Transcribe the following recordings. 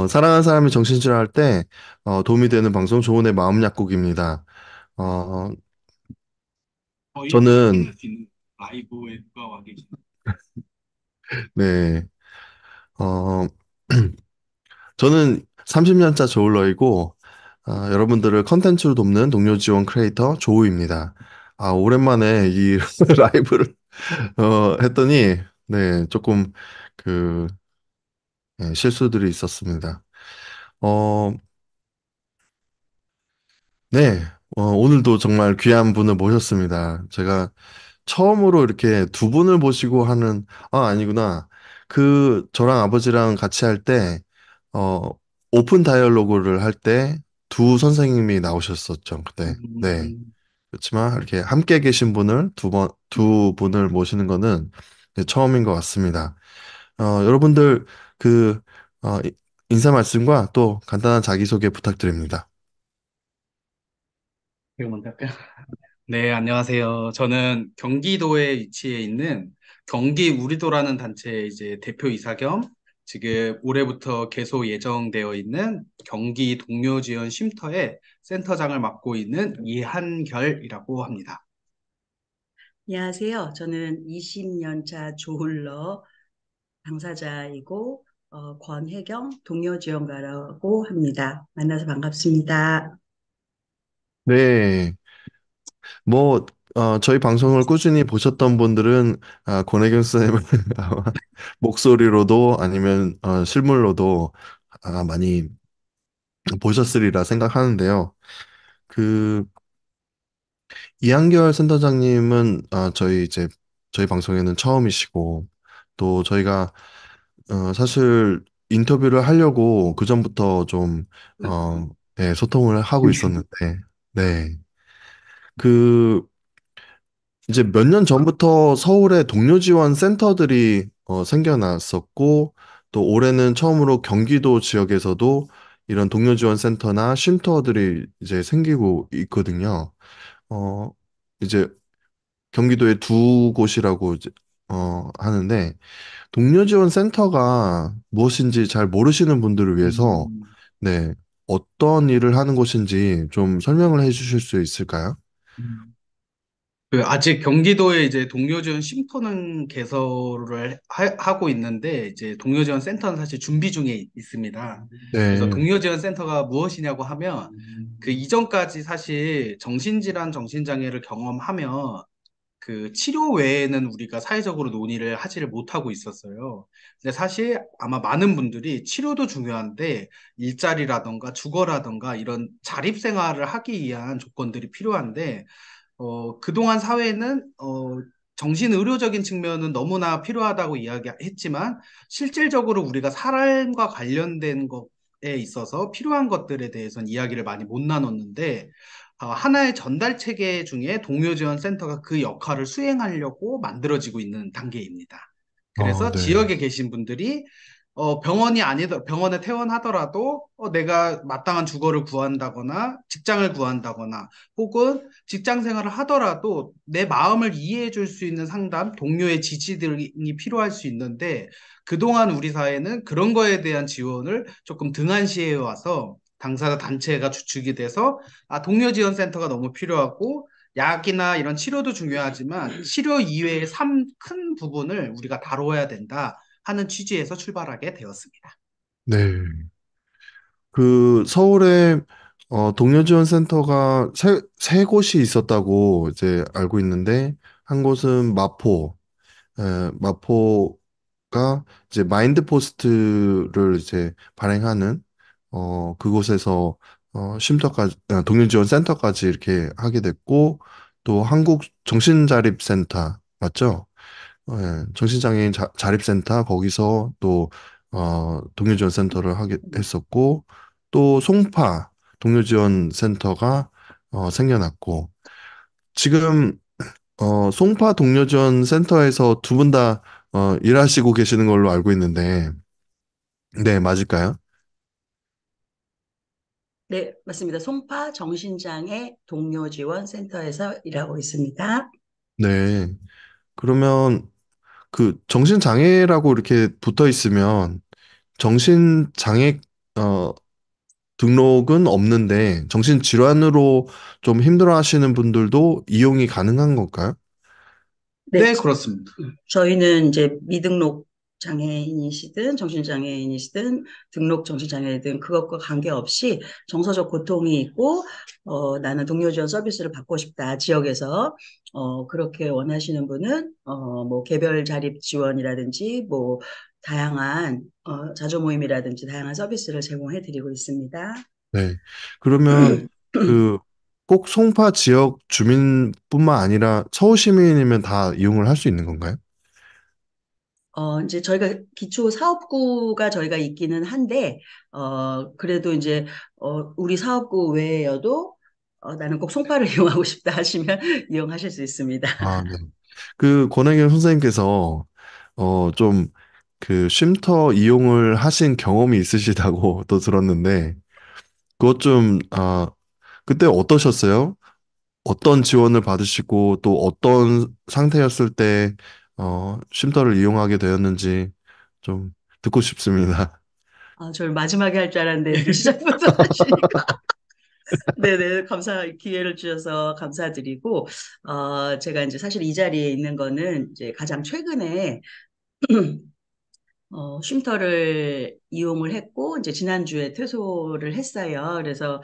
사랑하는 사람이 정신질환 할 때, 도움이 되는 방송 조은의 마음 약국입니다. 어, 저희를 저는, 확인할 수 있는 라이브에 누가 와 계시나? 네, 어, 저는 30년차 조울러이고, 여러분들을 컨텐츠로 돕는 동료 지원 크리에이터 조우입니다. 오랜만에 이 라이브를, 했더니, 네, 조금, 그, 실수들이 있었습니다. 어, 네, 오늘도 정말 귀한 분을 모셨습니다. 제가 처음으로 이렇게 두 분을 모시고 하는, 아니구나. 저랑 아버지랑 같이 할 때, 어, 오픈 다이얼로그를 할 때 두 선생님이 나오셨었죠, 그때. 네. 음, 그렇지만 이렇게 함께 계신 분을 두 분을 모시는 거는 이제 처음인 것 같습니다. 여러분들, 그, 인사 말씀과 또 간단한 자기소개 부탁드립니다. 제가 먼저 할까요? 네, 안녕하세요. 저는 경기도에 위치해 있는 경기 우리도라는 단체의 이제 대표이사 겸 지금 올해부터 개소 예정되어 있는 경기 동료 지원 쉼터의 센터장을 맡고 있는 이한결이라고 합니다. 안녕하세요. 저는 20년 차 조hul러 당사자이고 권혜경 동료지원가라고 합니다. 만나서 반갑습니다. 네. 뭐, 저희 방송을 꾸준히 보셨던 분들은, 권혜경 쌤을 아마 목소리로도 아니면, 실물로도, 많이 보셨으리라 생각하는데요. 그, 이한결 센터장님은, 저희 방송에는 처음이시고, 또 저희가, 사실 인터뷰를 하려고 그전부터 좀, 어, 네, 소통을 하고 있었는데, 네. 그, 이제 몇 년 전부터 서울에 동료 지원 센터들이 생겨났었고, 또 올해는 처음으로 경기도 지역에서도 이런 동료 지원 센터나 쉼터들이 이제 생기고 있거든요. 어, 이제 경기도에 두 곳이라고 하는데, 동료 지원 센터가 무엇인지 잘 모르시는 분들을 위해서, 음, 네, 어떤 일을 하는 곳인지 좀 설명을 해 주실 수 있을까요? 음. 아직 경기도에 이제 동료지원 쉼터는 개설을 하고 있는데 이제 동료지원 센터는 사실 준비 중에 있습니다. 그래서 네, 동료지원 센터가 무엇이냐고 하면 그 이전까지 사실 정신질환, 정신장애를 경험하면 그 치료 외에는 우리가 사회적으로 논의를 하지를 못하고 있었어요. 근데 사실 아마 많은 분들이 치료도 중요한데 일자리라던가 주거라던가 이런 자립생활을 하기 위한 조건들이 필요한데 그동안 사회는 정신의료적인 측면은 너무나 필요하다고 이야기했지만 실질적으로 우리가 삶과 관련된 것에 있어서 필요한 것들에 대해서는 이야기를 많이 못 나눴는데 하나의 전달 체계 중에 동료 지원 센터가 그 역할을 수행하려고 만들어지고 있는 단계입니다. 그래서 네, 지역에 계신 분들이 병원이 아니더 병원에 퇴원하더라도 내가 마땅한 주거를 구한다거나 직장을 구한다거나 혹은 직장 생활을 하더라도 내 마음을 이해해 줄 수 있는 상담, 동료의 지지들이 필요할 수 있는데 그동안 우리 사회는 그런 거에 대한 지원을 조금 등한시해 와서 당사자 단체가 주축이 돼서 동료 지원 센터가 너무 필요하고 약이나 이런 치료도 중요하지만 치료 이외의 큰 부분을 우리가 다뤄야 된다 하는 취지에서 출발하게 되었습니다. 네. 서울에 동료 지원 센터가 세 곳이 있었다고 이제 알고 있는데 한 곳은 마포가 이제 마인드 포스트를 이제 발행하는 그곳에서 동료 지원 센터까지 이렇게 하게 됐고 또 한국 정신자립센터 맞죠? 정신장애인 자립센터 거기서 또 동료지원 센터를 하게 했었고 또 송파 동료지원 센터가 생겨났고 지금 송파 동료지원 센터에서 두 분 다 일하시고 계시는 걸로 알고 있는데 네 맞을까요? 네, 맞습니다. 송파 정신장애 동료지원센터에서 일하고 있습니다. 네 그러면 정신장애라고 이렇게 붙어 있으면 정신장애 어, 등록은 없는데 정신질환으로 좀 힘들어하시는 분들도 이용이 가능한 건가요? 네, 네, 그렇습니다. 저희는 이제 미등록 장애인이시든 정신장애인이시든 등록 정신장애이든 그것과 관계없이 정서적 고통이 있고 나는 동료 지원 서비스를 받고 싶다 지역에서 그렇게 원하시는 분은 뭐 개별 자립 지원이라든지 뭐 다양한 자조 모임이라든지 다양한 서비스를 제공해 드리고 있습니다. 네. 그러면 그 꼭 송파 지역 주민뿐만 아니라 서울 시민이면 다 이용을 할 수 있는 건가요? 이제 저희가 기초 사업구가 저희가 있기는 한데, 그래도 이제, 우리 사업구 외에여도, 나는 꼭 송파를 이용하고 싶다 하시면 이용하실 수 있습니다. 아, 네. 그 권혜경 선생님께서 좀 그 쉼터 이용을 하신 경험이 있으시다고 또 들었는데 그것 좀 그때 어떠셨어요? 어떤 지원을 받으시고 또 어떤 상태였을 때 쉼터를 이용하게 되었는지 좀 듣고 싶습니다. 저를 마지막에 할 줄 알았는데, 이제 시작부터 하시니까. 네네, 기회를 주셔서 감사드리고, 제가 이제 사실 이 자리에 있는 거는 이제 가장 최근에 쉼터를 이용을 했고, 이제 지난주에 퇴소를 했어요. 그래서,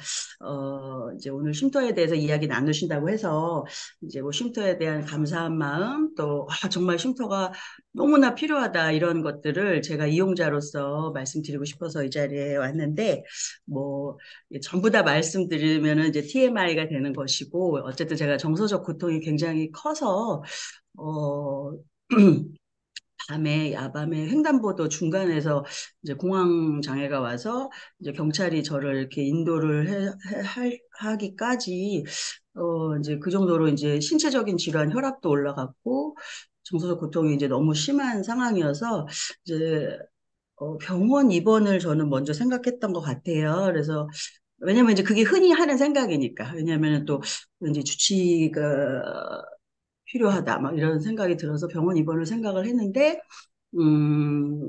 이제 오늘 쉼터에 대해서 이야기 나누신다고 해서, 이제 뭐 쉼터에 대한 감사한 마음, 또, 정말 쉼터가 너무나 필요하다, 이런 것들을 제가 이용자로서 말씀드리고 싶어서 이 자리에 왔는데, 뭐, 전부 다 말씀드리면은 이제 TMI가 되는 것이고, 어쨌든 제가 정서적 고통이 굉장히 커서, 어, 야밤에 횡단보도 중간에서 이제 공황 장애가 와서 이제 경찰이 저를 이렇게 인도를 하기까지 이제 그 정도로 이제 신체적인 질환, 혈압도 올라갔고 정서적 고통이 이제 너무 심한 상황이어서 이제 병원 입원을 저는 먼저 생각했던 것 같아요. 그래서 왜냐면 이제 그게 흔히 하는 생각이니까. 왜냐면 또 이제 주치의가 필요하다. 막 이런 생각이 들어서 병원 입원을 생각을 했는데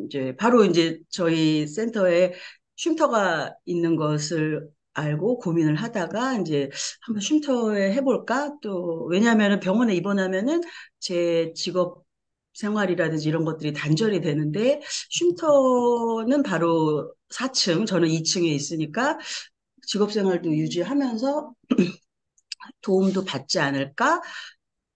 이제 바로 이제 저희 센터에 쉼터가 있는 것을 알고 고민을 하다가 이제 한번 쉼터에 해볼까? 또 왜냐하면 병원에 입원하면은 제 직업 생활이라든지 이런 것들이 단절이 되는데 쉼터는 바로 4층, 저는 2층에 있으니까 직업 생활도 유지하면서 도움도 받지 않을까?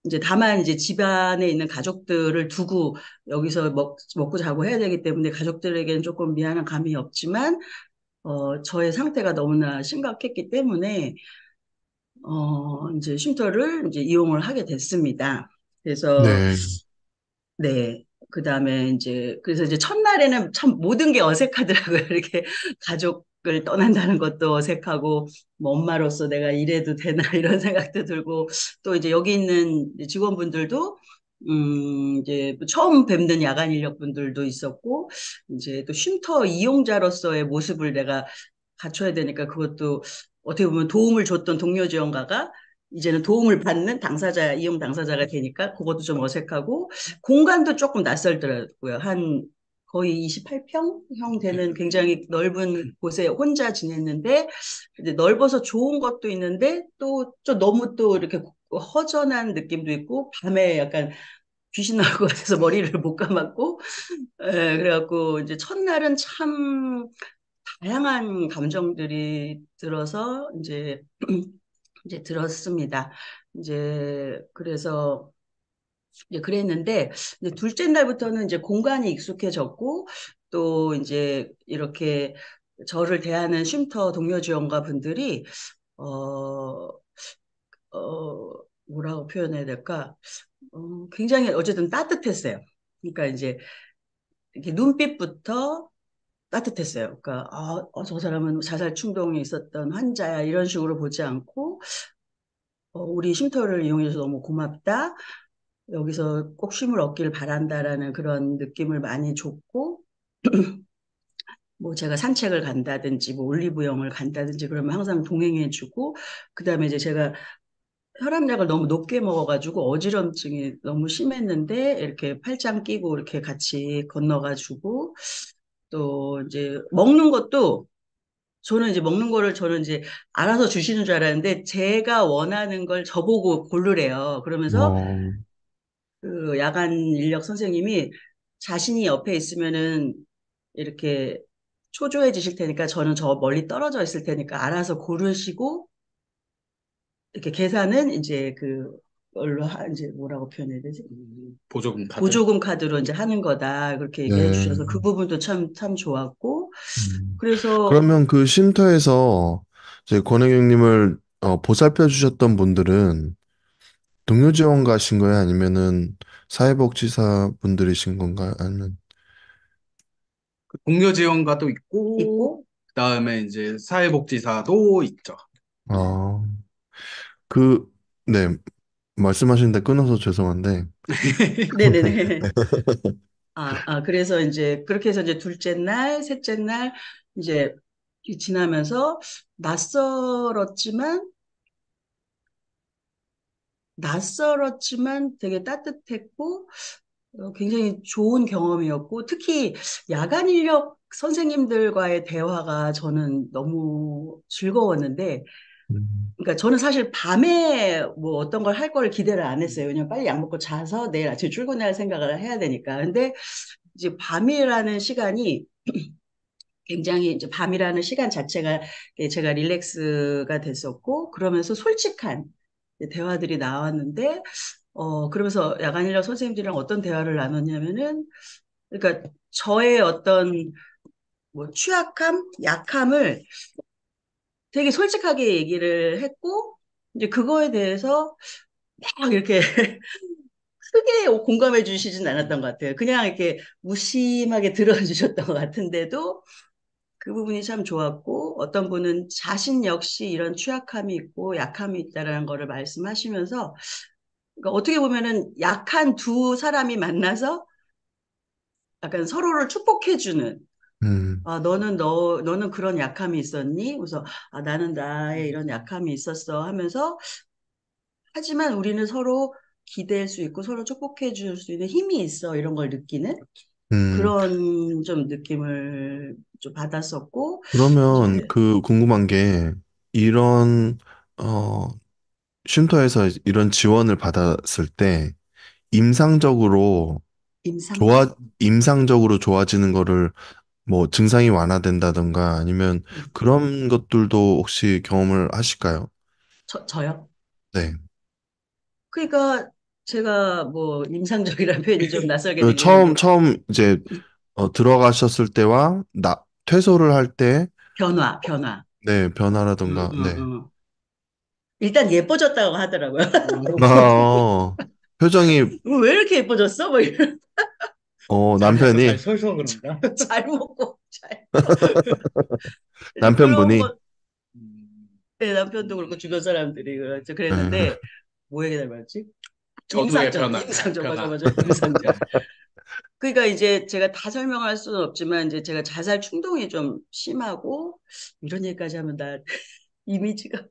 이제 다만 이제 집안에 있는 가족들을 두고 여기서 먹고 자고 해야 되기 때문에 가족들에게는 조금 미안한 감이 없지만 저의 상태가 너무나 심각했기 때문에 이제 쉼터를 이제 이용을 하게 됐습니다. 그래서 네, 네. 그다음에 이제 그래서 이제 첫날에는 참 모든 게 어색하더라고요. 이렇게 가족을 떠난다는 것도 어색하고 뭐 엄마로서 내가 이래도 되나 이런 생각도 들고 또 이제 여기 있는 직원분들도 이제 처음 뵙는 야간 인력분들도 있었고 이제 또 쉼터 이용자로서의 모습을 내가 갖춰야 되니까 그것도 어떻게 보면 도움을 줬던 동료 지원가가 이제는 도움을 받는 이용 당사자가 되니까 그것도 좀 어색하고 공간도 조금 낯설더라고요. 한 거의 28평형 되는 굉장히 넓은 곳에 혼자 지냈는데 이제 넓어서 좋은 것도 있는데 또 좀 너무 또 이렇게 허전한 느낌도 있고 밤에 약간 귀신 나올 것 같아서 머리를 못 감았고 그래갖고 이제 첫날은 참 다양한 감정들이 들어서 이제 들었습니다. 이제 그래서 이제 그랬는데 이제 둘째 날부터는 이제 공간이 익숙해졌고 또 이제 이렇게 저를 대하는 쉼터 동료 지원가 분들이 어, 뭐라고 표현해야 될까? 굉장히 어쨌든 따뜻했어요. 그러니까 이제 이렇게 눈빛부터 따뜻했어요. 그러니까 저 사람은 자살 충동이 있었던 환자야 이런 식으로 보지 않고 우리 쉼터를 이용해서 너무 고맙다. 여기서 꼭 쉼을 얻길 바란다라는 그런 느낌을 많이 줬고 뭐 제가 산책을 간다든지 뭐 올리브영을 간다든지 그러면 항상 동행해주고 그다음에 이제 제가 혈압약을 너무 높게 먹어가지고 어지럼증이 너무 심했는데 이렇게 팔짱 끼고 이렇게 같이 건너가지고 또 이제 먹는 것도 저는 이제 먹는 거를 저는 이제 알아서 주시는 줄 알았는데 제가 원하는 걸 저보고 고르래요. 그러면서 어, 그 야간 인력 선생님이 자신이 옆에 있으면은 이렇게 초조해지실 테니까 저는 저 멀리 떨어져 있을 테니까 알아서 고르시고 이렇게 계산은 이제 그걸로 이제 뭐라고 표현해야 되지? 보조금 카드. 보조금 카드로 이제 하는 거다. 그렇게 얘기해 네. 주셔서 그 부분도 참 좋았고. 음. 그래서 그러면 그 쉼터에서 이제 권혜경님을 보살펴 주셨던 분들은 동료 지원가신 거예요? 아니면은 사회복지사 분들이신 건가요? 아니면 그 동료 지원가도 있고, 있고, 그다음에 이제 사회복지사도 있죠. 네. 아, 그, 네, 말씀하시는데 끊어서 죄송한데, 네네네. 그래서 이제 그렇게 해서 이제 둘째 날, 셋째 날 이제 지나면서 낯설었지만 낯설었지만 되게 따뜻했고 굉장히 좋은 경험이었고 특히 야간 인력 선생님들과의 대화가 저는 너무 즐거웠는데 음, 그러니까 저는 사실 밤에 뭐 어떤 걸 할 걸 기대를 안 했어요. 왜냐면 빨리 약 먹고 자서 내일 아침에 출근할 생각을 해야 되니까. 근데 이제 밤이라는 시간이 굉장히 이제 밤이라는 시간 자체가 제가 릴렉스가 됐었고 그러면서 솔직한 대화들이 나왔는데 그러면서 야간 인력 선생님들이랑 어떤 대화를 나눴냐면은 그러니까 저의 어떤 뭐 취약함, 약함을 되게 솔직하게 얘기를 했고 이제 그거에 대해서 막 이렇게 크게 공감해 주시진 않았던 것 같아요. 그냥 이렇게 무심하게 들어주셨던 것 같은데도 그 부분이 참 좋았고 어떤 분은 자신 역시 이런 취약함이 있고 약함이 있다라는 거를 말씀하시면서 그러니까 어떻게 보면은 약한 두 사람이 만나서 약간 서로를 축복해주는 음, 너는 그런 약함이 있었니? 그래서 나는 나의 이런 약함이 있었어 하면서 하지만 우리는 서로 기댈 수 있고 서로 축복해 줄 수 있는 힘이 있어 이런 걸 느끼는 음. 그런 좀 느낌을 좀 받았었고 그러면 이제 그 궁금한 게, 이런, 어, 쉼터에서 이런 지원을 받았을 때, 임상적으로 좋아, 임상적 임상적으로 좋아지는 거를 뭐 증상이 완화된다던가 아니면 그런 것들도 혹시 경험을 하실까요? 저요? 네. 그러니까 제가 뭐 임상적이라는 표현이 좀 낯설게 그 처음, 들리는데 처음 이제 들어가셨을 때와 퇴소를 할 때, 변화. 네, 음, 변화라던가, 음, 네. 음. 일단 예뻐졌다고 하더라고요. 아, 표정이, 왜 이렇게 예뻐졌어? 뭐 이런 잘 먹고 잘 남편이, 서서 그런가? 잘 먹고 잘 이제 그런 남편분이, 것 네, 남편도 그렇고 주변 사람들이 그렇죠. 네. 그랬는데 뭐 얘기 닮았지? 저도의 변화, 임상적 맞아 변화. 맞아 임상적. 그러니까 이제 제가 다 설명할 수는 없지만 이제 제가 자살 충동이 좀 심하고 이런 얘기까지 하면 나 이미지가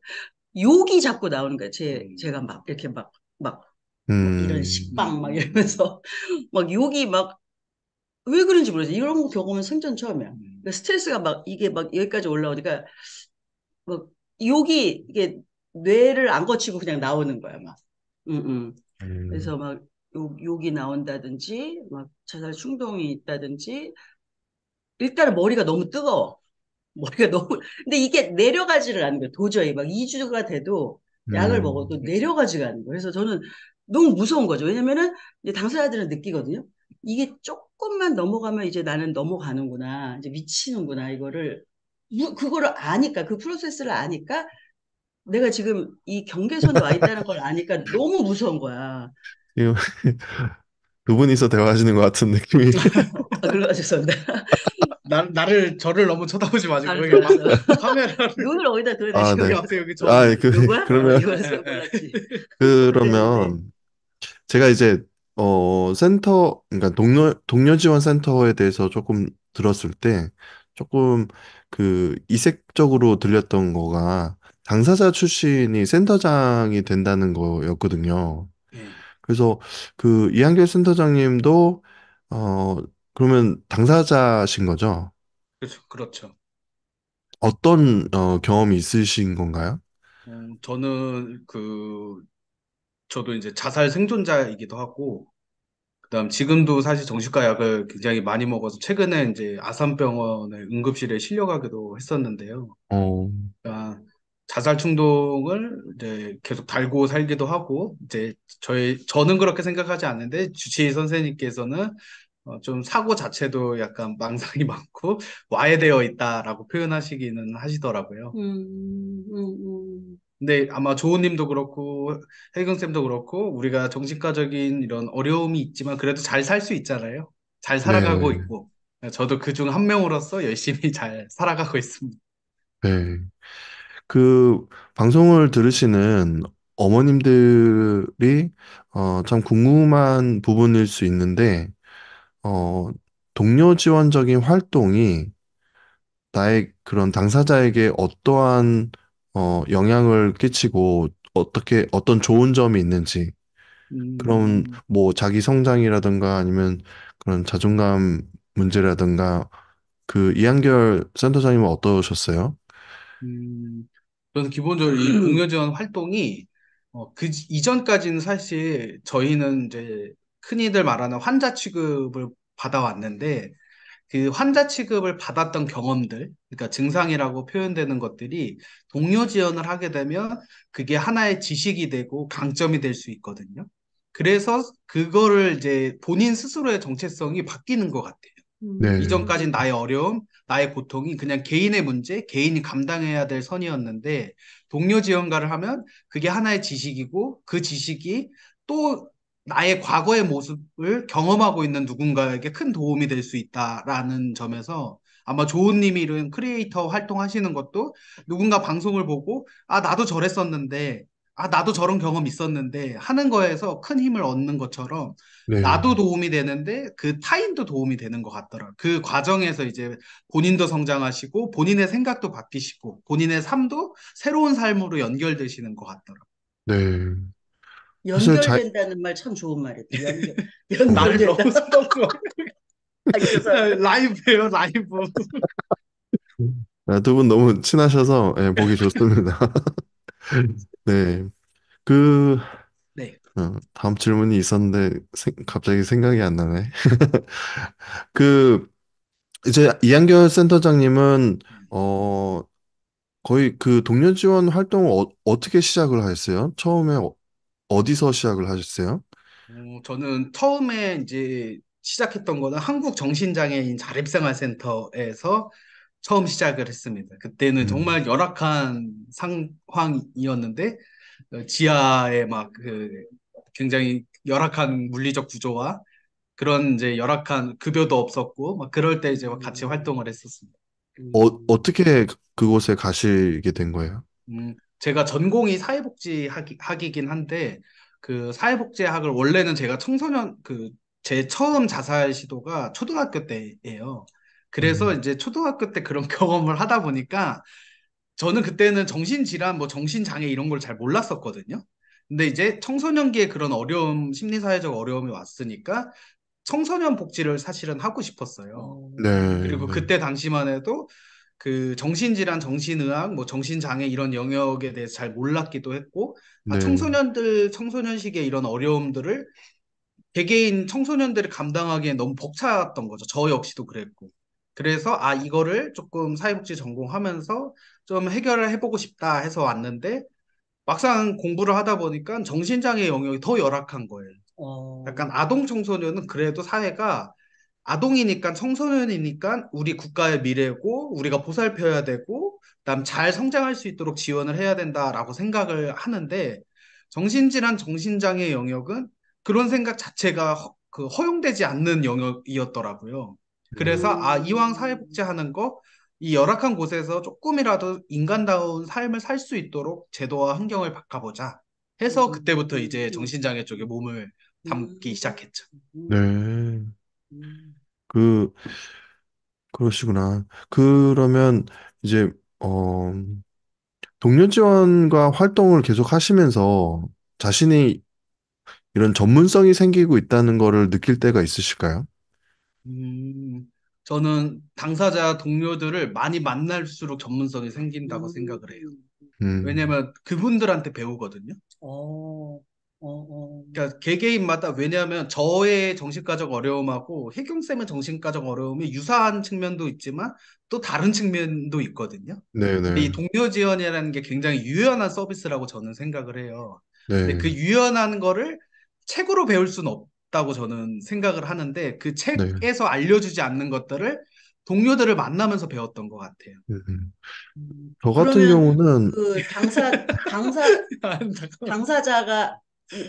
욕이 자꾸 나오는 거예요. 제가 막 이렇게 막 이런 음, 식빵 막 이러면서 막 욕이 막 왜 그런지 모르겠어요. 이런 경험은 생전 처음이야. 그러니까 스트레스가 막 이게 막 여기까지 올라오니까 막 욕이 이게 뇌를 안 거치고 그냥 나오는 거야 막. 음, 음. 음, 그래서 막 욕이 나온다든지 막 자살 충동이 있다든지 일단은 머리가 너무 뜨거워. 머리가 너무 근데 이게 내려가지를 않는 거예요. 도저히 막 2주가 돼도 약을 음, 먹어도 내려가지가 않는 거예요. 그래서 저는 너무 무서운 거죠. 왜냐면은 이제 당사자들은 느끼거든요. 이게 조금만 넘어가면 이제 나는 넘어가는구나. 이제 미치는구나. 이거를 그거를 아니까 그 프로세스를 아니까 내가 지금 이 경계선에 와 있다는 걸 아니까 너무 무서운 거야. 이거 두 분이서 대화하시는 것 같은 느낌이. 그래가지고 죄송합니다. 저를 너무 쳐다보지 마시고, 알았어, 그냥 막 알았어. 카메라를, 눈을 어디다 둬야 아, 되지? 네. 여기 여기. 앞에 여기 저, 아, 요거야? 그러면, 이거였어? 몰랐지. 그랬는데, 그러면, 제가 이제 그러니까 동료 지원 센터에 대해서 조금 들었을 때 조금 그 이색적으로 들렸던 거가 당사자 출신이 센터장이 된다는 거였거든요. 예, 그래서 그 이한결 센터장님도 그러면 당사자신 거죠? 그렇죠, 그렇죠. 어떤 경험이 있으신 건가요? 저는 저도 이제 자살 생존자이기도 하고, 그다음 지금도 사실 정신과 약을 굉장히 많이 먹어서 최근에 이제 아산병원의 응급실에 실려가기도 했었는데요. 어, 그러니까 자살 충동을 이제 계속 달고 살기도 하고, 이제 저는 그렇게 생각하지 않는데 주치의 선생님께서는 좀 사고 자체도 약간 망상이 많고 와해되어 있다라고 표현하시기는 하시더라고요. 음, 음, 근데 아마 조우님도 그렇고 혜경쌤도 그렇고 우리가 정신과적인 이런 어려움이 있지만 그래도 잘 살 수 있잖아요. 잘 살아가고 네, 있고. 저도 그 중 한 명으로서 열심히 잘 살아가고 있습니다. 네. 그 방송을 들으시는 어머님들이 참 궁금한 부분일 수 있는데, 어, 동료 지원적인 활동이 나의 그런 당사자에게 어떠한 영향을 끼치고 어떻게 어떤 좋은 점이 있는지 그런 음, 뭐 자기 성장이라든가 아니면 그런 자존감 문제라든가 그 이한결 센터장님은 어떠셨어요? 음, 저는 기본적으로 이 동료 지원 활동이 그 이전까지는 사실 저희는 이제 흔히들 말하는 환자 취급을 받아왔는데 그 환자 취급을 받았던 경험들, 그러니까 증상이라고 표현되는 것들이 동료 지원을 하게 되면 그게 하나의 지식이 되고 강점이 될 수 있거든요. 그래서 그거를 이제 본인 스스로의 정체성이 바뀌는 것 같아요. 네, 이전까진 나의 어려움, 나의 고통이 그냥 개인의 문제, 개인이 감당해야 될 선이었는데 동료 지원가를 하면 그게 하나의 지식이고 그 지식이 또 나의 과거의 모습을 경험하고 있는 누군가에게 큰 도움이 될 수 있다라는 점에서 아마 조은님이 이런 크리에이터 활동하시는 것도 누군가 방송을 보고 아, 나도 저랬었는데 아, 나도 저런 경험 있었는데 하는 거에서 큰 힘을 얻는 것처럼 네, 나도 도움이 되는데 그 타인도 도움이 되는 것 같더라고요. 그 과정에서 이제 본인도 성장하시고 본인의 생각도 바뀌시고 본인의 삶도 새로운 삶으로 연결되시는 것 같더라고요. 네. 사실 연결된다는 말 참 좋은 말이다. 말 연결된다. 너무 스럽고 아, 죄송합니다. 라이브예요, 라이브. 두 분 너무 친하셔서 예, 보기 좋습니다. 네, 그 네. 다음 질문이 있었는데 갑자기 생각이 안 나네. 그 이제 이한결 센터장님은 어 거의 그 동료 지원 활동을 어떻게 시작을 하셨어요? 처음에 어디서 시작을 하셨어요? 저는 처음에 이제 시작했던 거는 한국정신장애인 자립생활센터에서 처음 시작을 했습니다. 그때는 음. 정말 열악한 상황이었는데, 지하에 막 굉장히 열악한 물리적 구조와 그런 이제 열악한 급여도 없었고, 막 그럴 때 이제 같이 활동을 했었습니다. 어떻게 그곳에 가시게 된 거예요? 제가 전공이 학이긴 한데, 그 사회복지학을 원래는 제가 제 처음 자살 시도가 초등학교 때예요. 그래서 음. 이제 초등학교 때 그런 경험을 하다 보니까 저는 그때는 정신질환, 뭐 정신장애 이런 걸 잘 몰랐었거든요. 근데 이제 청소년기에 그런 어려움, 심리사회적 어려움이 왔으니까 청소년 복지를 사실은 하고 싶었어요. 네, 그리고 네, 그때 당시만 해도 그 정신질환, 정신의학, 뭐 정신장애 이런 영역에 대해서 잘 몰랐기도 했고, 아, 네, 청소년식의 이런 어려움들을 개개인 청소년들이 감당하기엔 너무 벅찼던 거죠. 저 역시도 그랬고. 그래서 아, 이거를 조금 사회복지 전공하면서 좀 해결을 해보고 싶다 해서 왔는데, 막상 공부를 하다 보니까 정신장애 영역이 더 열악한 거예요. 어, 약간 아동 청소년은 그래도 사회가 아동이니까 청소년이니까 우리 국가의 미래고 우리가 보살펴야 되고 그다음 잘 성장할 수 있도록 지원을 해야 된다라고 생각을 하는데 정신질환 정신장애 영역은 그런 생각 자체가 허용되지 않는 영역이었더라고요. 그래서 아 이왕 사회복지 하는 거 이 열악한 곳에서 조금이라도 인간다운 삶을 살 수 있도록 제도와 환경을 바꿔보자 해서 그때부터 이제 정신장애 쪽에 몸을 담기 시작했죠. 네. 그, 그러시구나. 그러면 이제, 동료 지원과 활동을 계속 하시면서 자신이 이런 전문성이 생기고 있다는 거를 느낄 때가 있으실까요? 음, 저는 당사자 동료들을 많이 만날수록 전문성이 생긴다고 음, 생각을 해요. 음, 왜냐면 그분들한테 배우거든요. 어, 그러니까 개개인마다 왜냐하면 저의 정신과적 어려움하고 혜경쌤의 정신과적 어려움이 유사한 측면도 있지만 또 다른 측면도 있거든요. 근데 이 네네, 동료 지원이라는 게 굉장히 유연한 서비스라고 저는 생각을 해요. 근데 그 네, 유연한 거를 책으로 배울 수는 없다고 저는 생각을 하는데 그 네. 책에서 알려주지 않는 것들을 동료들을 만나면서 배웠던 것 같아요. 음. 저 같은 그러면 경우는, 그 아, 잠깐만. 당사자가,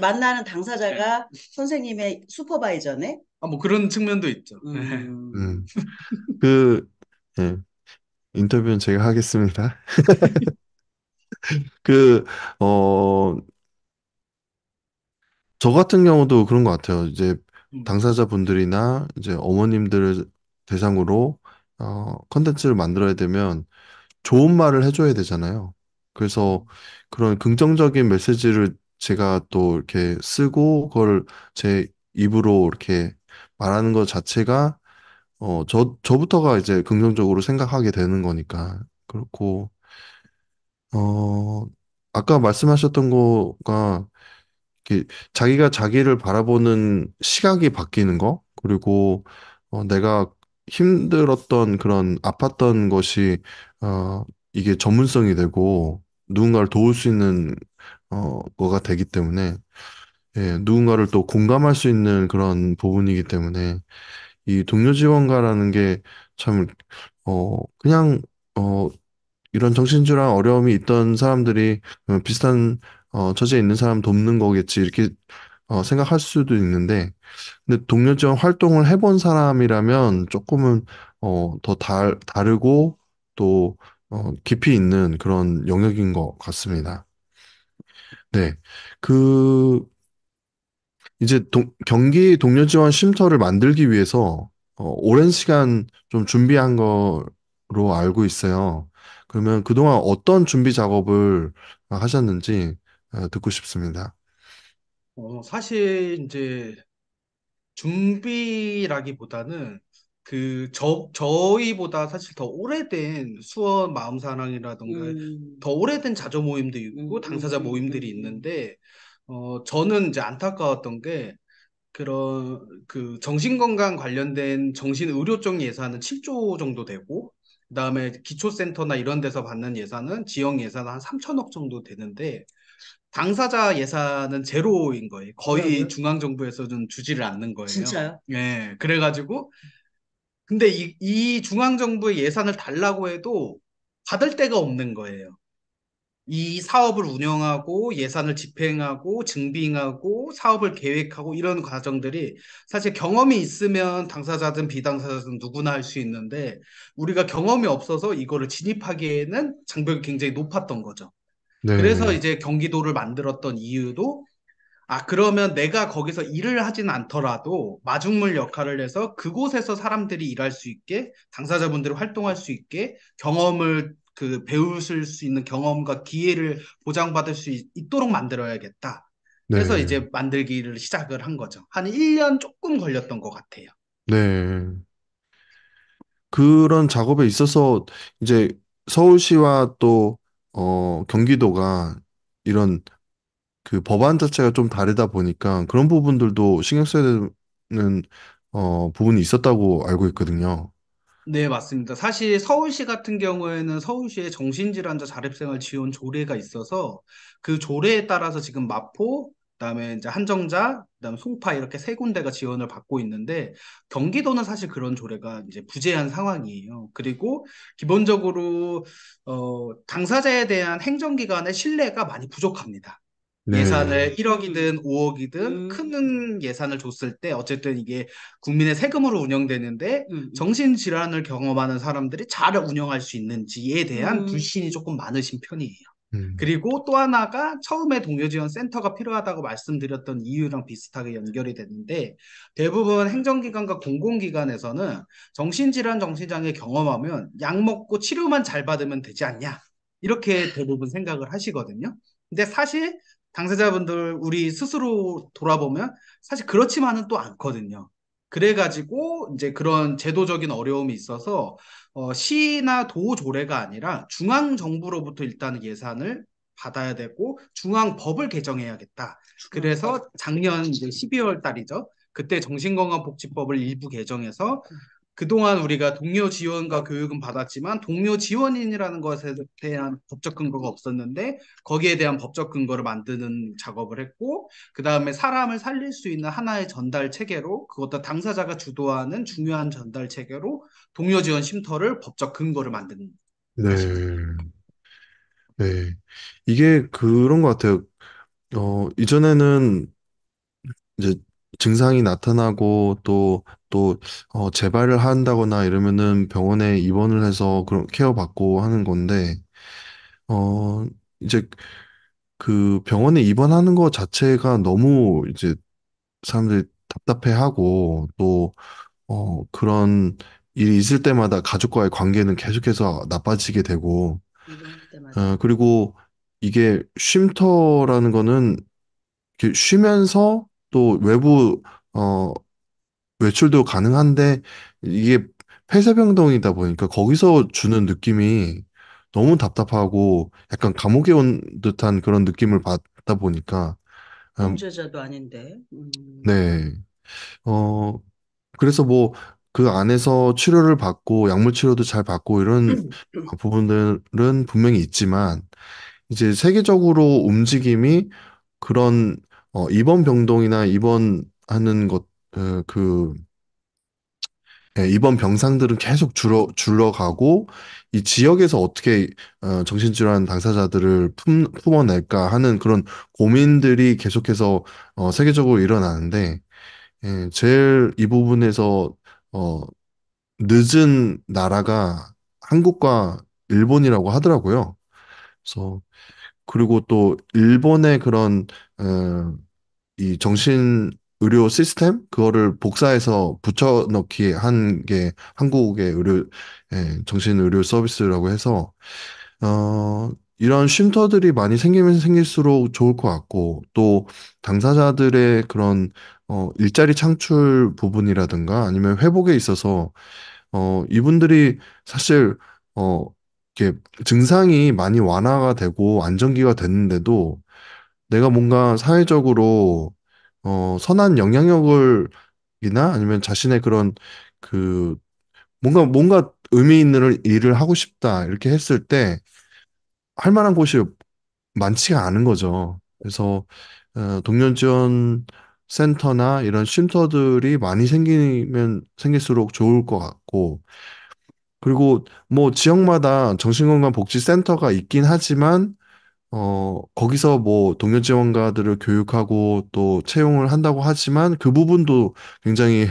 만나는 당사자가 선생님의 슈퍼바이저네? 뭐 그런 측면도 있죠. 음, 음, 그, 예, 인터뷰는 제가 하겠습니다. 그, 어, 저 같은 경우도 그런 것 같아요. 이제 음, 당사자분들이나 이제 어머님들을 대상으로 컨텐츠를 만들어야 되면 좋은 말을 해줘야 되잖아요. 그래서 그런 긍정적인 메시지를 제가 또 이렇게 쓰고 그걸 제 입으로 이렇게 말하는 것 자체가 저부터가 이제 긍정적으로 생각하게 되는 거니까. 그렇고, 어, 아까 말씀하셨던 거가 이렇게 자기가 자기를 바라보는 시각이 바뀌는 거, 그리고 내가 힘들었던 그런 아팠던 것이 이게 전문성이 되고 누군가를 도울 수 있는 거가 되기 때문에 예, 누군가를 또 공감할 수 있는 그런 부분이기 때문에 이 동료 지원가라는 게 참 그냥 어, 이런 정신질환 어려움이 있던 사람들이 비슷한 처지에 있는 사람 돕는 거겠지 이렇게 생각할 수도 있는데 근데 동료 지원 활동을 해본 사람이라면 조금은 더 다르고 또 깊이 있는 그런 영역인 것 같습니다. 네. 그 이제 경기 동료 지원 쉼터를 만들기 위해서 오랜 시간 좀 준비한 거로 알고 있어요. 그러면 그동안 어떤 준비 작업을 하셨는지 듣고 싶습니다. 사실 이제 준비라기보다는 저희보다 사실 더 오래된 수원 마음사랑이라던가 음, 더 오래된 자조 모임도 있고 음, 음, 당사자 음, 모임들이 음, 있는데, 저는 이제 안타까웠던 게 그런 그 정신건강 관련된 정신의료 쪽 예산은 7조 정도 되고, 그다음에 기초센터나 이런 데서 받는 예산은 지역 예산 한 3천억 정도 되는데 당사자 예산은 제로인 거예요. 거의 뭐라고요? 중앙정부에서는 주지를 않는 거예요. 진짜요? 예, 그래가지고 근데 이 중앙정부의 예산을 달라고 해도 받을 데가 없는 거예요. 이 사업을 운영하고 예산을 집행하고 증빙하고 사업을 계획하고 이런 과정들이 사실 경험이 있으면 당사자든 비당사자든 누구나 할 수 있는데 우리가 경험이 없어서 이거를 진입하기에는 장벽이 굉장히 높았던 거죠. 그래서 네, 이제 경기도를 만들었던 이유도 그러면 내가 거기서 일을 하진 않더라도 마중물 역할을 해서 그곳에서 사람들이 일할 수 있게, 당사자분들이 활동할 수 있게, 경험을 배우실 수 있는 경험과 기회를 보장받을 수 있도록 만들어야겠다. 해서 네, 이제 만들기를 시작을 한 거죠. 한 1년 조금 걸렸던 것 같아요. 네. 그런 작업에 있어서 이제 서울시와 또 경기도가 이런 그 법안 자체가 좀 다르다 보니까 그런 부분들도 신경 써야 되는 부분이 있었다고 알고 있거든요. 네, 맞습니다. 사실 서울시 같은 경우에는 서울시의 정신질환자 자립생활 지원 조례가 있어서 그 조례에 따라서 지금 마포, 그다음에 이제 한정자, 그다음에 송파 이렇게 세 군데가 지원을 받고 있는데 경기도는 사실 그런 조례가 이제 부재한 상황이에요. 그리고 기본적으로 당사자에 대한 행정기관의 신뢰가 많이 부족합니다. 네, 예산을 1억이든 5억이든 음, 큰 예산을 줬을 때 어쨌든 이게 국민의 세금으로 운영되는데 음, 정신질환을 경험하는 사람들이 잘 운영할 수 있는지에 대한 음, 불신이 조금 많으신 편이에요. 음, 그리고 또 하나가 처음에 동료지원 센터가 필요하다고 말씀드렸던 이유랑 비슷하게 연결이 되는데 대부분 행정기관과 공공기관에서는 정신질환, 정신장애 경험하면 약 먹고 치료만 잘 받으면 되지 않냐? 이렇게 대부분 생각을 하시거든요. 근데 사실 당사자분들 우리 스스로 돌아보면 사실 그렇지만은 또 않거든요. 그래가지고 이제 그런 제도적인 어려움이 있어서 시나 도 조례가 아니라 중앙 정부로부터 일단 예산을 받아야 되고 중앙 법을 개정해야겠다. 그래서 작년 이제 12월 달이죠. 그때 정신건강복지법을 일부 개정해서 그동안 우리가 동료 지원과 교육은 받았지만 동료 지원인이라는 것에 대한 법적 근거가 없었는데 거기에 대한 법적 근거를 만드는 작업을 했고 그 다음에 사람을 살릴 수 있는 하나의 전달 체계로 그것도 당사자가 주도하는 중요한 전달 체계로 동료 지원 쉼터를 법적 근거를 만드는 것입니다. 네, 네. 이게 그런 것 같아요. 이전에는 이제 증상이 나타나고 재발을 한다거나 이러면은 병원에 입원을 해서 그런 케어 받고 하는 건데, 어, 이제 그 병원에 입원하는 것 자체가 너무 이제 사람들이 답답해하고 그런 일이 있을 때마다 가족과의 관계는 계속해서 나빠지게 되고, 입원할 때마다. 그리고 이게 쉼터라는 거는 이렇게 쉬면서 또 외부, 어, 외출도 가능한데 이게 폐쇄병동이다 보니까 거기서 주는 느낌이 너무 답답하고 약간 감옥에 온 듯한 그런 느낌을 받다 보니까, 음, 범죄자도 아닌데. 네. 어, 그래서 뭐 그 안에서 치료를 받고 약물 치료도 잘 받고 이런 부분들은 분명히 있지만 이제 세계적으로 움직임이 그런 입원 병동이나 입원하는 것, 그 입원 병상들은 계속 줄어가고 이 지역에서 어떻게 정신질환 당사자들을 품어낼까 하는 그런 고민들이 계속해서 세계적으로 일어나는데 제일 이 부분에서 어, 늦은 나라가 한국과 일본이라고 하더라고요. 그래서 그리고 또 일본의 그런 이 정신 의료 시스템 그거를 복사해서 붙여넣기 한 게 한국의 정신 의료 서비스라고 해서 어 이런 쉼터들이 많이 생기면 생길수록 좋을 것 같고 또 당사자들의 그런 일자리 창출 부분이라든가 아니면 회복에 있어서 이분들이 사실 어 이렇게 증상이 많이 완화가 되고 안정기가 됐는데도 내가 뭔가 사회적으로 선한 영향력을 이나 아니면 자신의 그런 그 뭔가 의미 있는 일을 하고 싶다 이렇게 했을 때 할 만한 곳이 많지가 않은 거죠. 그래서 동료 지원 센터나 이런 쉼터들이 많이 생기면 생길수록 좋을 것 같고 그리고 뭐 지역마다 정신건강복지센터가 있긴 하지만 거기서 뭐 동료 지원가들을 교육하고 또 채용을 한다고 하지만 그 부분도 굉장히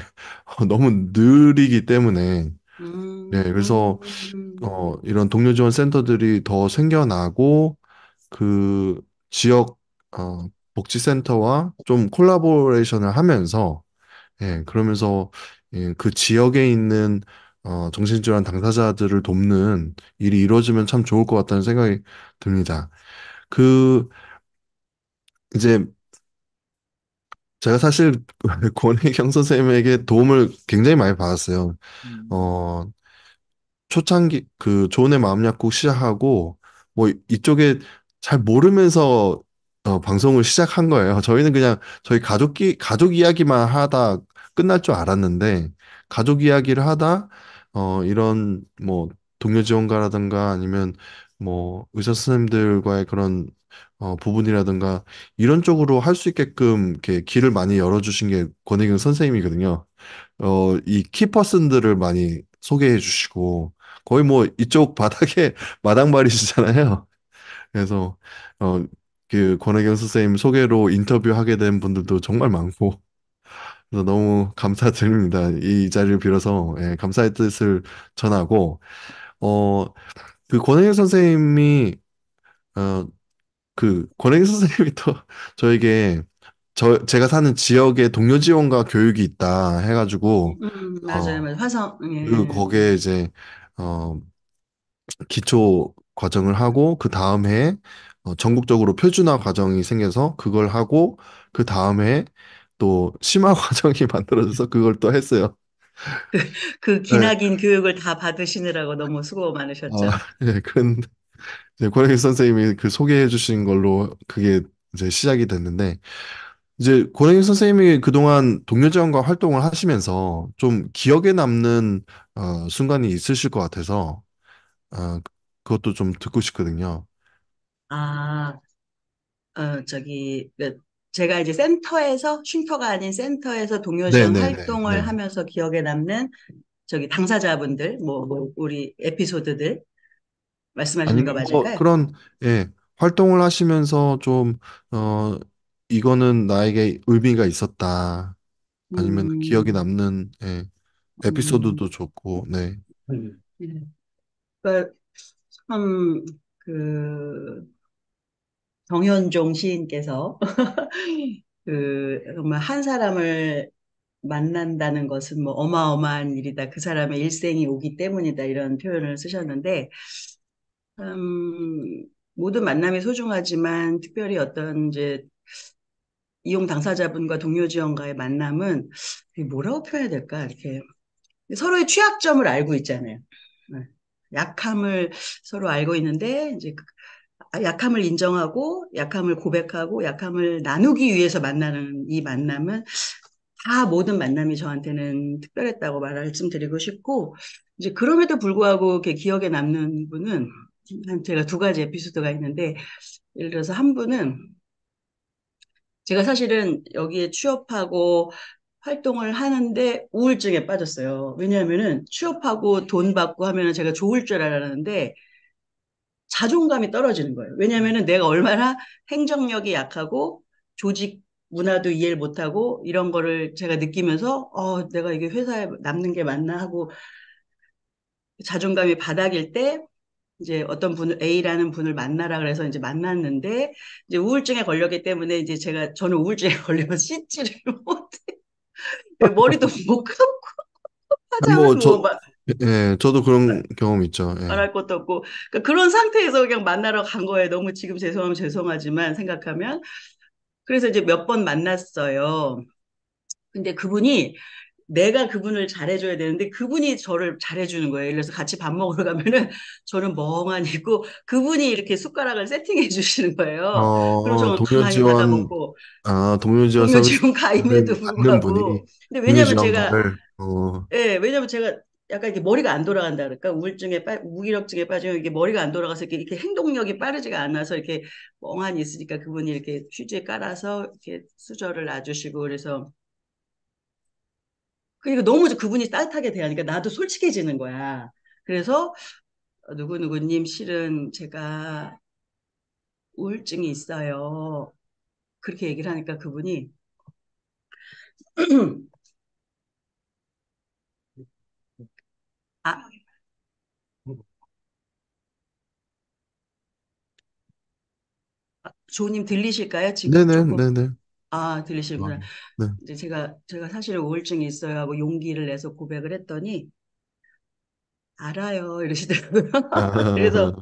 너무 느리기 때문에, 네, 그래서, 이런 동료 지원 센터들이 더 생겨나고 그 지역, 복지센터와 좀 콜라보레이션을 하면서, 예, 그러면서 그 지역에 있는 정신질환 당사자들을 돕는 일이 이루어지면 참 좋을 것 같다는 생각이 듭니다. 그 이제 제가 사실 권혜경 선생님에게 도움을 굉장히 많이 받았어요. 음, 어, 초창기 그 조은의 마음 약국 시작하고 뭐 이쪽에 잘 모르면서 방송을 시작한 거예요. 저희는 그냥 저희 가족 이야기만 하다 끝날 줄 알았는데 가족 이야기를 하다 이런 뭐 동료 지원가라든가 아니면 뭐 의사 선생님들과의 그런 부분이라든가 이런 쪽으로 할 수 있게끔 이렇게 길을 많이 열어주신 게 권혜경 선생님이거든요. 이 키퍼슨들을 많이 소개해 주시고, 거의 뭐 이쪽 바닥에 마당발이시잖아요. 그래서, 어, 그 권혜경 선생님 소개로 인터뷰하게 된 분들도 정말 많고, 그래서 너무 감사드립니다. 이 자리를 빌어서, 예, 감사의 뜻을 전하고, 어, 그 권혜경 선생님이, 어, 그 권혜경 선생님이 또 저에게 제가 사는 지역에 동료 지원과 교육이 있다 해가지고, 맞아요, 어, 맞아요. 화성, 그 예. 거기에 이제 어 기초 과정을 하고 그 다음 해에 전국적으로 표준화 과정이 생겨서 그걸 하고 그 다음 해에 또 심화 과정이 만들어져서 그걸 또 했어요. 그 네. 기나긴 교육을 다 받으시느라고 너무 수고 아, 많으셨죠. 예, 이제 고랭이 선생님이 그 소개해 주신 걸로 그게 이제 시작이 됐는데, 이제 고랭이 선생님이 그동안 동료지원과 활동을 하시면서 좀 기억에 남는 순간이 있으실 것 같아서 그것도 좀 듣고 싶거든요. 아, 제가 이제 센터에서, 쉼터가 아닌 센터에서 동요지원 네네네. 활동을 네. 하면서 기억에 남는 당사자분들, 우리 에피소드들 말씀하시는 거 아니면 뭐 맞을까요? 그런, 예, 활동을 하시면서 좀 어, 이거는 나에게 의미가 있었다. 아니면 기억에 음, 남는, 예, 음, 에피소드도 좋고, 네. 네. 그러니까 참, 그, 정현종 시인께서 정말 한 사람을 만난다는 것은 뭐 어마어마한 일이다. 그 사람의 일생이 오기 때문이다. 이런 표현을 쓰셨는데, 모든 만남이 소중하지만 특별히 어떤 이제 이용 당사자분과 동료 지원과의 만남은 이게 뭐라고 표현해야 될까? 이렇게 서로의 취약점을 알고 있잖아요. 네. 약함을 서로 알고 있는데 이제 약함을 인정하고 약함을 고백하고 약함을 나누기 위해서 만나는 이 만남은 다 모든 만남이 저한테는 특별했다고 말씀드리고 싶고 이제 그럼에도 불구하고 이렇게 기억에 남는 분은 제가 두 가지 에피소드가 있는데 예를 들어서 한 분은 제가 사실은 여기에 취업하고 활동을 하는데 우울증에 빠졌어요. 왜냐하면은 취업하고 돈 받고 하면은 제가 좋을 줄 알았는데 자존감이 떨어지는 거예요. 왜냐하면은 내가 얼마나 행정력이 약하고 조직 문화도 이해를 못하고 이런 거를 제가 느끼면서 내가 이게 회사에 남는 게 맞나 하고 자존감이 바닥일 때 이제 어떤 분을 A라는 분을 만나라 그래서 이제 만났는데 이제 우울증에 걸렸기 때문에 이제 저는 우울증에 걸리면 씻지를 못해 머리도 못 감고 뭐, 화장도 막 예, 저도 그런 경험 있죠. 예. 말할 것도 없고 그러니까 그런 상태에서 그냥 만나러 간 거예요. 너무 지금 죄송하면 죄송하지만 생각하면 그래서 이제 몇 번 만났어요. 근데 그분이 내가 그분을 잘해줘야 되는데 그분이 저를 잘해주는 거예요. 그래서 같이 밥 먹으러 가면은 저는 멍하니 있고 그분이 이렇게 숟가락을 세팅해 주시는 거예요. 그럼 저는 동료 가만히 받아 지원, 먹고 동료 지원 동료 지원 가임에도 서비스를 받는 불구하고 분이 근데 동료 왜냐면 제가 지원가를, 왜냐면 제가 약간 이렇게 머리가 안 돌아간다 그럴까? 무기력증에 빠지면 이게 머리가 안 돌아가서 이렇게 행동력이 빠르지가 않아서 이렇게 멍하니 있으니까 그분이 이렇게 휴지에 깔아서 이렇게 수저를 놔주시고 그래서 그러니까 너무 그분이 따뜻하게 대하니까 나도 솔직해지는 거야. 그래서 누구누구님 실은 제가 우울증이 있어요. 그렇게 얘기를 하니까 그분이 아, 조님 들리실까요? 지금 네네, 조금 네네. 아, 들리시는구나. 네. 이제 제가 사실 우울증이 있어요 하고 용기를 내서 고백을 했더니 알아요 이러시더라고요. 그래서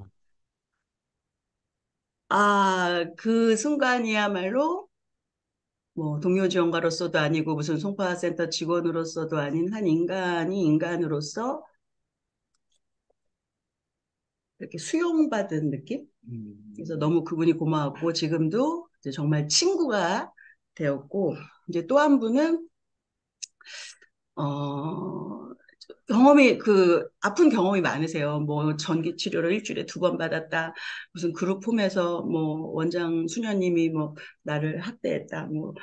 아, 그 순간이야말로 뭐 동료 지원가로서도 아니고 무슨 송파센터 직원으로서도 아닌 한 인간이 인간으로서 이렇게 수용받은 느낌? 그래서 너무 그분이 고마웠고 지금도 이제 정말 친구가 되었고 이제 또 한 분은 어 아픈 경험이 많으세요. 뭐 전기 치료를 일주일에 두 번 받았다. 무슨 그룹 홈에서 뭐 원장 수녀님이 뭐 나를 학대했다. 뭐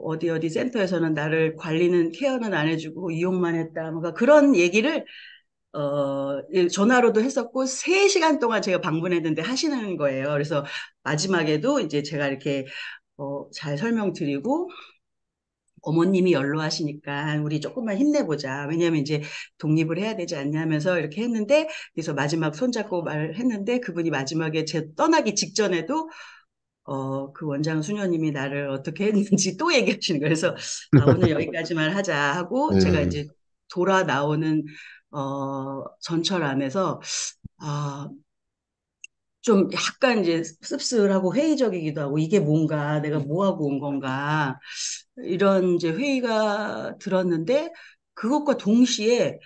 어디 센터에서는 나를 관리는 케어는 안 해주고 이용만 했다. 뭔가 그런 얘기를 전화로도 했었고 3시간 동안 제가 방문했는데 하시는 거예요. 그래서 마지막에도 이제 제가 이렇게 잘 설명드리고 어머님이 연로하시니까 우리 조금만 힘내보자. 왜냐하면 이제 독립을 해야 되지 않냐면서 이렇게 했는데 그래서 마지막 손잡고 말했는데 그분이 마지막에 제 떠나기 직전에도 그 원장 수녀님이 나를 어떻게 했는지 또 얘기하시는 거예요. 그래서 오늘 여기까지만 하자 하고 제가 네. 이제 돌아 나오는 전철 안에서 아, 좀 약간 이제 씁쓸하고 회의적이기도 하고 이게 뭔가 내가 뭐 하고 온 건가 이런 이제 회의가 들었는데 그것과 동시에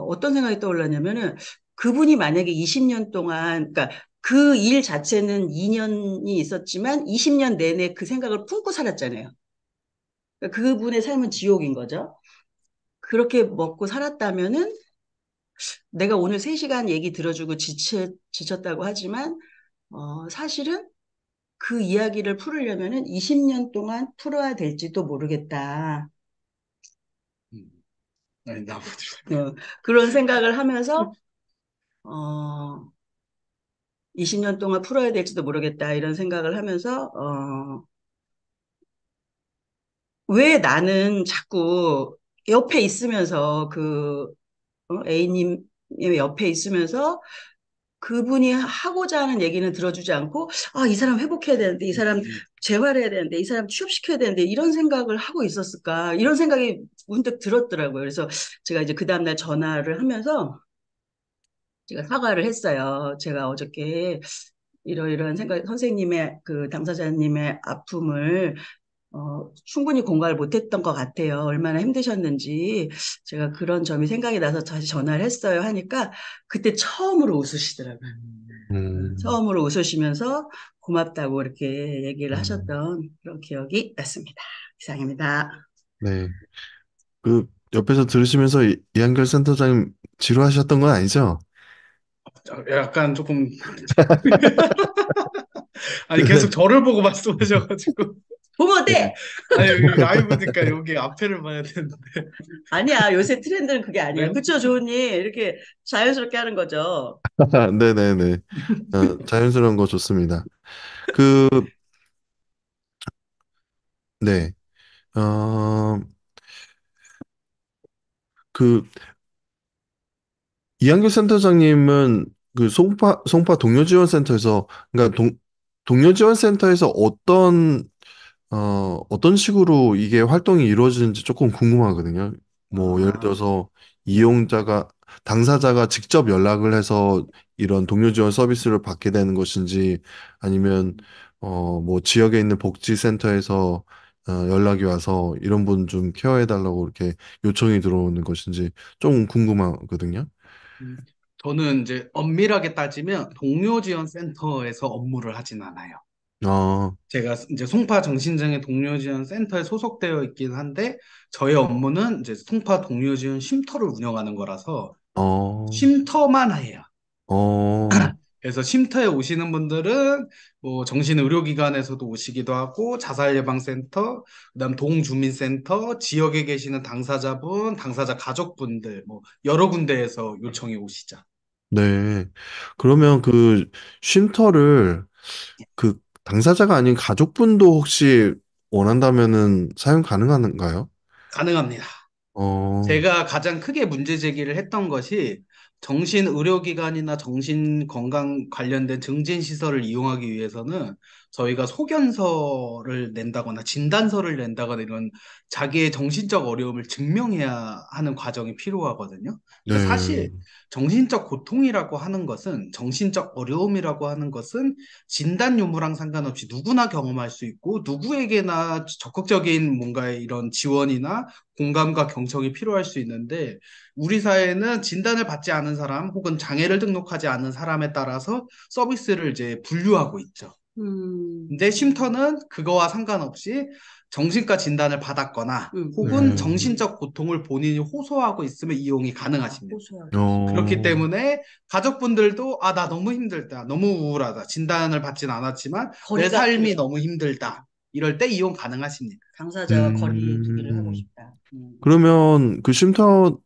어떤 생각이 떠올랐냐면은 그분이 만약에 20년 동안 그러니까 그 일 자체는 2년이 있었지만 20년 내내 그 생각을 품고 살았잖아요. 그러니까 그분의 삶은 지옥인 거죠. 그렇게 먹고 살았다면은 내가 오늘 3시간 얘기 들어주고 지쳤다고 하지만 사실은 그 이야기를 풀으려면은 20년 동안 풀어야 될지도 모르겠다. 음. 아니, 나보다. 그런 생각을 하면서 어, 20년 동안 풀어야 될지도 모르겠다 이런 생각을 하면서 왜 나는 자꾸 옆에 있으면서 A님 옆에 있으면서 그분이 하고자 하는 얘기는 들어주지 않고, 아, 이 사람 회복해야 되는데, 이 사람 재활해야 되는데, 이 사람 취업시켜야 되는데, 이런 생각을 하고 있었을까? 이런 생각이 문득 들었더라고요. 그래서 제가 이제 그 다음날 전화를 하면서 제가 사과를 했어요. 제가 어저께 이러이러한 생각, 선생님의 그 당사자님의 아픔을 충분히 공감을 못했던 것 같아요. 얼마나 힘드셨는지 제가 그런 점이 생각이 나서 다시 전화를 했어요. 하니까 그때 처음으로 웃으시더라고요. 음, 처음으로 웃으시면서 고맙다고 이렇게 얘기를 음, 하셨던 그런 기억이 났습니다. 이상입니다. 네. 그 옆에서 들으시면서 이한결 센터장님 지루하셨던 건 아니죠? 약간 조금, 아니, 계속 저를 보고 말씀하셔가지고. 보면 네. 어때? 아니, 여기 라이브니까 여기 앞에를 봐야 되는데. 아니야. 요새 트렌드는 그게 아니야. 네? 그쵸, 조은이? 이렇게 자연스럽게 하는 거죠. 네네네. 자연스러운 거 좋습니다. 그, 네. 어, 그, 이한규 센터장님은 그 송파 동료지원센터에서, 그러니까 동료지원센터에서 어떤 식으로 이게 활동이 이루어지는지 조금 궁금하거든요. 뭐, 예를 아, 들어서 당사자가 직접 연락을 해서 이런 동료지원 서비스를 받게 되는 것인지 아니면, 뭐, 지역에 있는 복지센터에서 연락이 와서 이런 분 좀 케어해달라고 이렇게 요청이 들어오는 것인지 좀 궁금하거든요. 음, 저는 이제 엄밀하게 따지면 동료 지원 센터에서 업무를 하진 않아요. 아, 제가 이제 송파 정신장애 동료 지원 센터에 소속되어 있긴 한데 저의 업무는 이제 송파 동료 지원 쉼터를 운영하는 거라서 어, 쉼터만 해요. 어, 그래서 쉼터에 오시는 분들은 뭐 정신의료기관에서도 오시기도 하고 자살예방센터, 그다음 동주민센터, 지역에 계시는 당사자분, 당사자 가족분들 뭐 여러 군데에서 요청이 오시죠. 네. 그러면 그 쉼터를 그 당사자가 아닌 가족분도 혹시 원한다면은 사용 가능한가요? 가능합니다. 어, 제가 가장 크게 문제 제기를 했던 것이 정신의료기관이나 정신건강 관련된 증진시설을 이용하기 위해서는 저희가 소견서를 낸다거나 진단서를 낸다거나 이런 자기의 정신적 어려움을 증명해야 하는 과정이 필요하거든요. 근데 네, 사실 정신적 고통이라고 하는 것은 정신적 어려움이라고 하는 것은 진단 유무랑 상관없이 누구나 경험할 수 있고 누구에게나 적극적인 뭔가의 이런 지원이나 공감과 경청이 필요할 수 있는데 우리 사회는 진단을 받지 않은 사람 혹은 장애를 등록하지 않은 사람에 따라서 서비스를 이제 분류하고 있죠. 음, 근데 쉼터는 그거와 상관없이 정신과 진단을 받았거나 혹은 네, 정신적 고통을 본인이 호소하고 있으면 이용이 아, 가능하십니다. 호소하고 있으면. 그렇기 어, 때문에 가족분들도 아, 나 너무 힘들다. 너무 우울하다. 진단을 받진 않았지만 내 거리가 삶이 필요해. 너무 힘들다. 이럴 때 이용 가능하십니다. 당사자와 거리 두기를 하고 음, 싶다. 그러면 그 쉼터,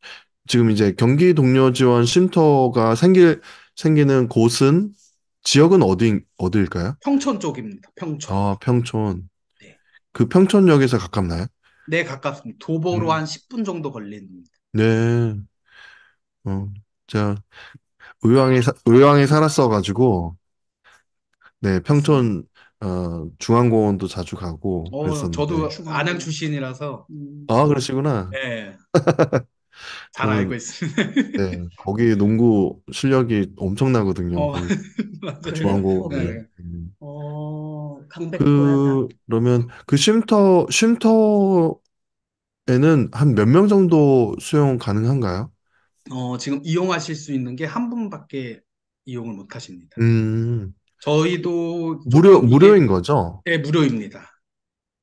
지금 이제 경기 동료 지원 쉼터가 생기는 곳은, 지역은 어디일까요? 평촌 쪽입니다. 평촌. 아, 평촌. 네. 그 평촌역에서 가깝나요? 네, 가깝습니다. 도보로 음. 한 10분 정도 걸립니다. 네, 제가 의왕에 살았어가지고, 네, 평촌, 중앙공원도 자주 가고 저도 그랬었는데, 안양 출신이라서, 음, 아, 그러시구나. 네. 잘 알고 저는, 있습니다. 네, 거기 농구 실력이 엄청나거든요. 어, 거기 맞아요. 그래요? 중앙고에. 거기? 강백호야다. 그러면 그 쉼터에는 한 몇 명 정도 수용 가능한가요? 지금 이용하실 수 있는 게 한 분밖에 이용을 못 하십니다. 음, 저희도 조금 이게 무료인 거죠? 예, 무료입니다.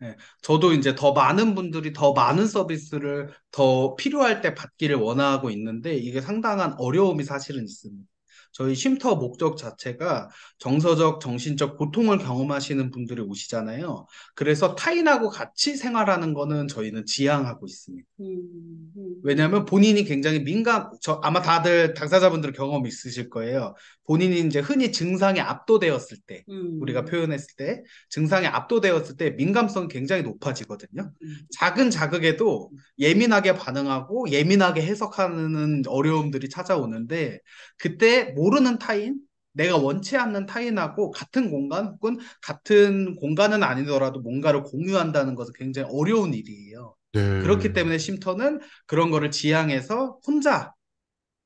예, 저도 이제 더 많은 분들이 더 많은 서비스를 더 필요할 때 받기를 원하고 있는데 이게 상당한 어려움이 사실은 있습니다. 저희 쉼터 목적 자체가 정서적, 정신적 고통을 경험하시는 분들이 오시잖아요. 그래서 타인하고 같이 생활하는 거는 저희는 지향하고 있습니다. 왜냐하면 본인이 굉장히 아마 다들 당사자분들 경험 있으실 거예요. 본인이 이제 흔히 증상에 압도되었을 때, 우리가 음, 표현했을 때, 증상에 압도되었을 때 민감성이 굉장히 높아지거든요. 음, 작은 자극에도 예민하게 반응하고 예민하게 해석하는 어려움들이 찾아오는데, 그때 모르는 타인, 내가 원치 않는 타인하고 같은 공간 혹은 같은 공간은 아니더라도 뭔가를 공유한다는 것은 굉장히 어려운 일이에요. 그렇기 네, 때문에 쉼터는 그런 거를 지향해서 혼자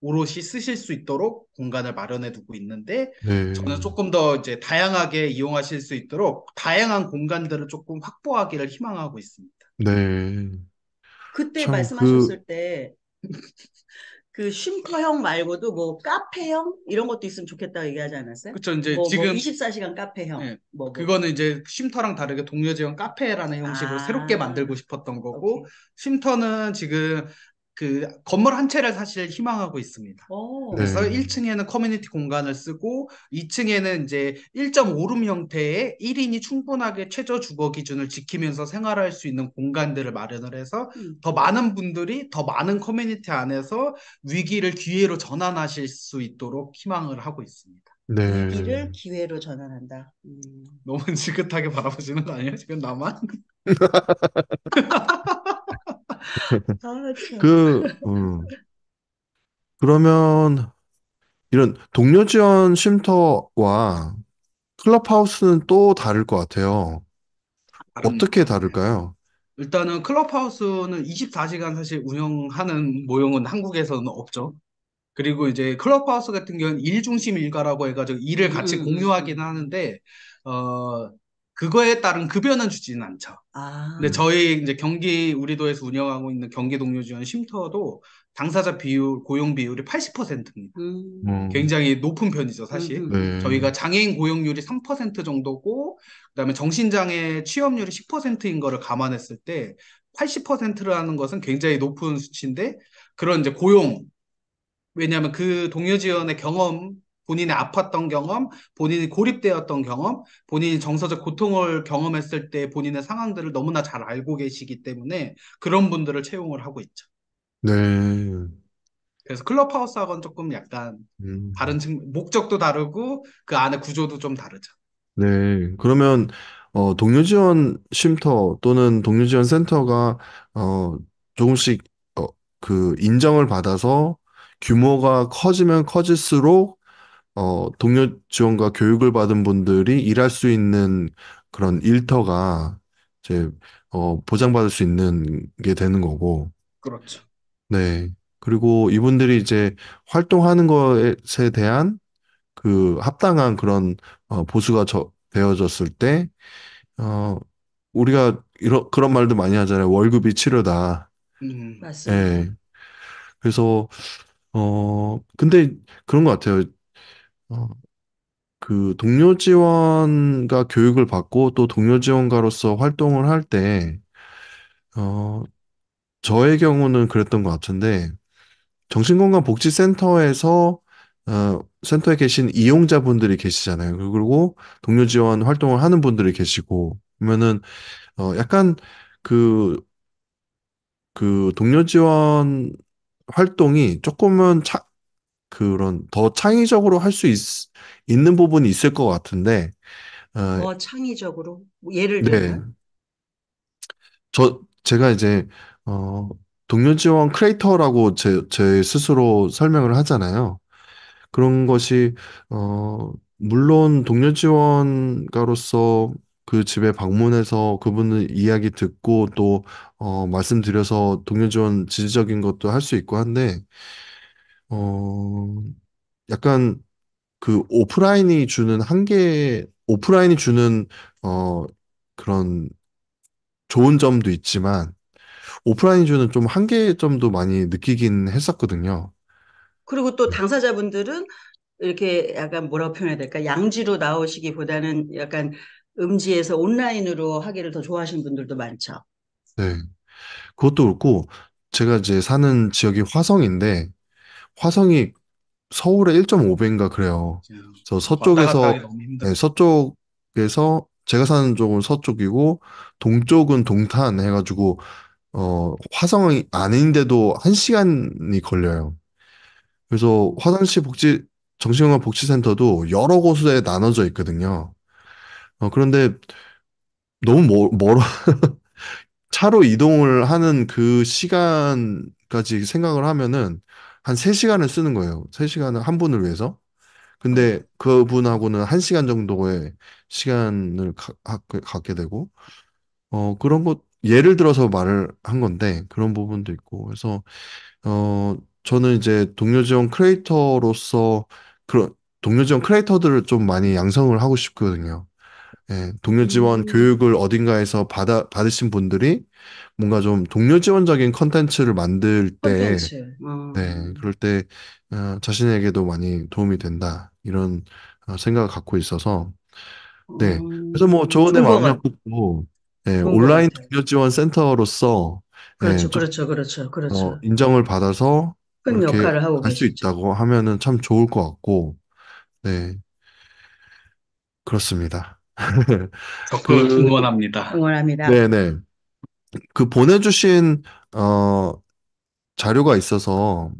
오롯이 쓰실 수 있도록 공간을 마련해 두고 있는데 저는 네, 조금 더 이제 다양하게 이용하실 수 있도록 다양한 공간들을 조금 확보하기를 희망하고 있습니다. 네. 그때 참, 그, 말씀하셨을 때 그 쉼터형 말고도 뭐 카페형 이런 것도 있으면 좋겠다고 얘기하지 않았어요? 그렇죠. 이제 뭐 지금 24시간 카페형 예, 뭐. 그거는 이제 쉼터랑 다르게 동료 지원 카페라는 형식으로 새롭게 아, 만들고 싶었던 거고, 오케이. 쉼터는 지금 그 건물 한 채를 사실 희망하고 있습니다. 그래서 오, 네, 1층에는 커뮤니티 공간을 쓰고 2층에는 이제 1.5룸 형태의 1인이 충분하게 최저 주거 기준을 지키면서 생활할 수 있는 공간들을 마련을 해서 음, 더 많은 분들이 더 많은 커뮤니티 안에서 위기를 기회로 전환하실 수 있도록 희망을 하고 있습니다. 네. 위기를 기회로 전환한다. 너무 지긋하게 바라보시는 거 아니에요? 지금 나만? 아, 참. 그, 그러면 이런 동료 지원 쉼터와 클럽하우스는 또 다를 것 같아요. 어떻게 다릅니다. 네. 다를까요? 일단은 클럽하우스는 24시간 사실 운영하는 모형은 한국에서는 없죠. 그리고 이제 클럽하우스 같은 경우는 일 중심 일가라고 해가지고 일을 같이 공유하긴 하는데, 어, 그거에 따른 급여는 주지는 않죠. 근데 아, 저희 이제 경기 우리도에서 운영하고 있는 경기 동료 지원 쉼터도 당사자 비율, 고용 비율이 80%입니다. 음, 굉장히 높은 편이죠, 사실. 네, 저희가 장애인 고용률이 3% 정도고, 그다음에 정신장애 취업률이 10%인 거를 감안했을 때 80%라는 것은 굉장히 높은 수치인데, 그런 이제 고용, 왜냐하면 그 동료 지원의 경험, 본인이 아팠던 경험, 본인이 고립되었던 경험, 본인이 정서적 고통을 경험했을 때 본인의 상황들을 너무나 잘 알고 계시기 때문에 그런 분들을 채용을 하고 있죠. 네, 그래서 클럽하우스하고는 조금 약간 음, 다른 목적도 다르고 그 안에 구조도 좀 다르죠. 네. 그러면 동료 지원 쉼터 또는 동료 지원 센터가 어, 조금씩 그 인정을 받아서 규모가 커지면 커질수록 동료 지원과 교육을 받은 분들이 일할 수 있는 그런 일터가 이제 보장받을 수 있는 게 되는 거고, 그렇죠. 네. 그리고 이분들이 이제 활동하는 것에 대한 그 합당한 그런 보수가 되어졌을 때, 어, 우리가 그런 말도 많이 하잖아요. 월급이 치료다. 맞습니다. 예. 그래서, 근데 그런 것 같아요. 어, 그 동료 지원과 교육을 받고 또 동료 지원가로서 활동을 할 때, 어, 저의 경우는 그랬던 것 같은데, 정신건강복지센터에서, 센터에 계신 이용자분들이 계시잖아요. 그리고 동료 지원 활동을 하는 분들이 계시고, 그러면은, 약간 그, 그 동료 지원 활동이 조금은 그런 더 창의적으로 할 수 있는 부분이 있을 것 같은데, 어, 더 창의적으로 뭐 예를 네. 들면 제가 이제, 어, 동료 지원 크리에이터라고 제 스스로 설명을 하잖아요. 그런 것이, 물론 동료 지원가로서 그 집에 방문해서 그분의 이야기 듣고 또 말씀드려서 동료 지원 지지적인 것도 할 수 있고 한데 어, 약간 그 오프라인이 주는 어, 그런 좋은 점도 있지만 오프라인이 주는 좀 한계점도 많이 느끼긴 했었거든요. 그리고 또 당사자분들은 이렇게 약간 뭐라고 표현해야 될까? 양지로 나오시기보다는 약간 음지에서 온라인으로 하기를 더 좋아하시는 분들도 많죠. 네. 그것도 그렇고 제가 이제 사는 지역이 화성인데 화성이 서울의 1.5배인가 그래요. 그냥 그래서 왔다 갔다 서쪽에서 하기 너무 네, 힘들어요. 서쪽에서 제가 사는 쪽은 서쪽이고 동쪽은 동탄 해가지고 화성이 아닌데도 1시간이 걸려요. 그래서 화성시 정신건강 복지센터도 여러 곳에 나눠져 있거든요. 그런데 너무 멀어. 차로 이동을 하는 그 시간까지 생각을 하면은 한 3시간을 쓰는 거예요. 3시간을 한 분을 위해서. 근데 그분하고는 1시간 정도의 시간을 갖게 되고, 그런 것, 예를 들어서 말을 한 건데, 그런 부분도 있고, 그래서, 저는 이제 동료 지원 크리에이터로서, 그런, 동료 지원 크리에이터들을 좀 많이 양성을 하고 싶거든요. 예, 동료 지원 음, 교육을 어딘가에서 받으신 분들이 뭔가 좀 동료 지원적인 컨텐츠를 만들 때, 콘텐츠. 네, 그럴 때, 자신에게도 많이 도움이 된다. 이런 생각을 갖고 있어서, 네. 그래서 뭐 조언의 좋은 것 마음 같, 잡고, 예, 좋은 것 온라인 같아요. 동료 지원 센터로서, 예, 그렇죠, 좀, 그렇죠, 그렇죠, 그렇죠. 인정을 받아서 큰 이렇게 역할을 하고 갈 수 계시죠. 있다고 하면은 참 좋을 것 같고, 네, 그렇습니다. 적극 그, 응원합니다. 응원합니다. 네네. 그 보내주신, 어, 자료가 있어서,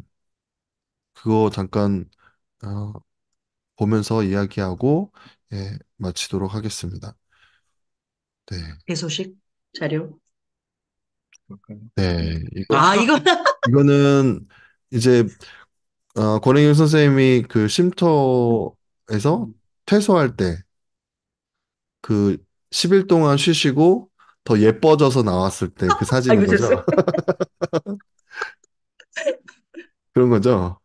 그거 잠깐, 어, 보면서 이야기하고, 예, 마치도록 하겠습니다. 네. 개소식 자료. 네. 아, 이거 이거는 이제, 권혜경 선생님이 그 쉼터에서 퇴소할 때, 그 10일 동안 쉬시고, 더 예뻐져서 나왔을 때 그 사진인 아이고 거죠? 죄송. 그런 거죠?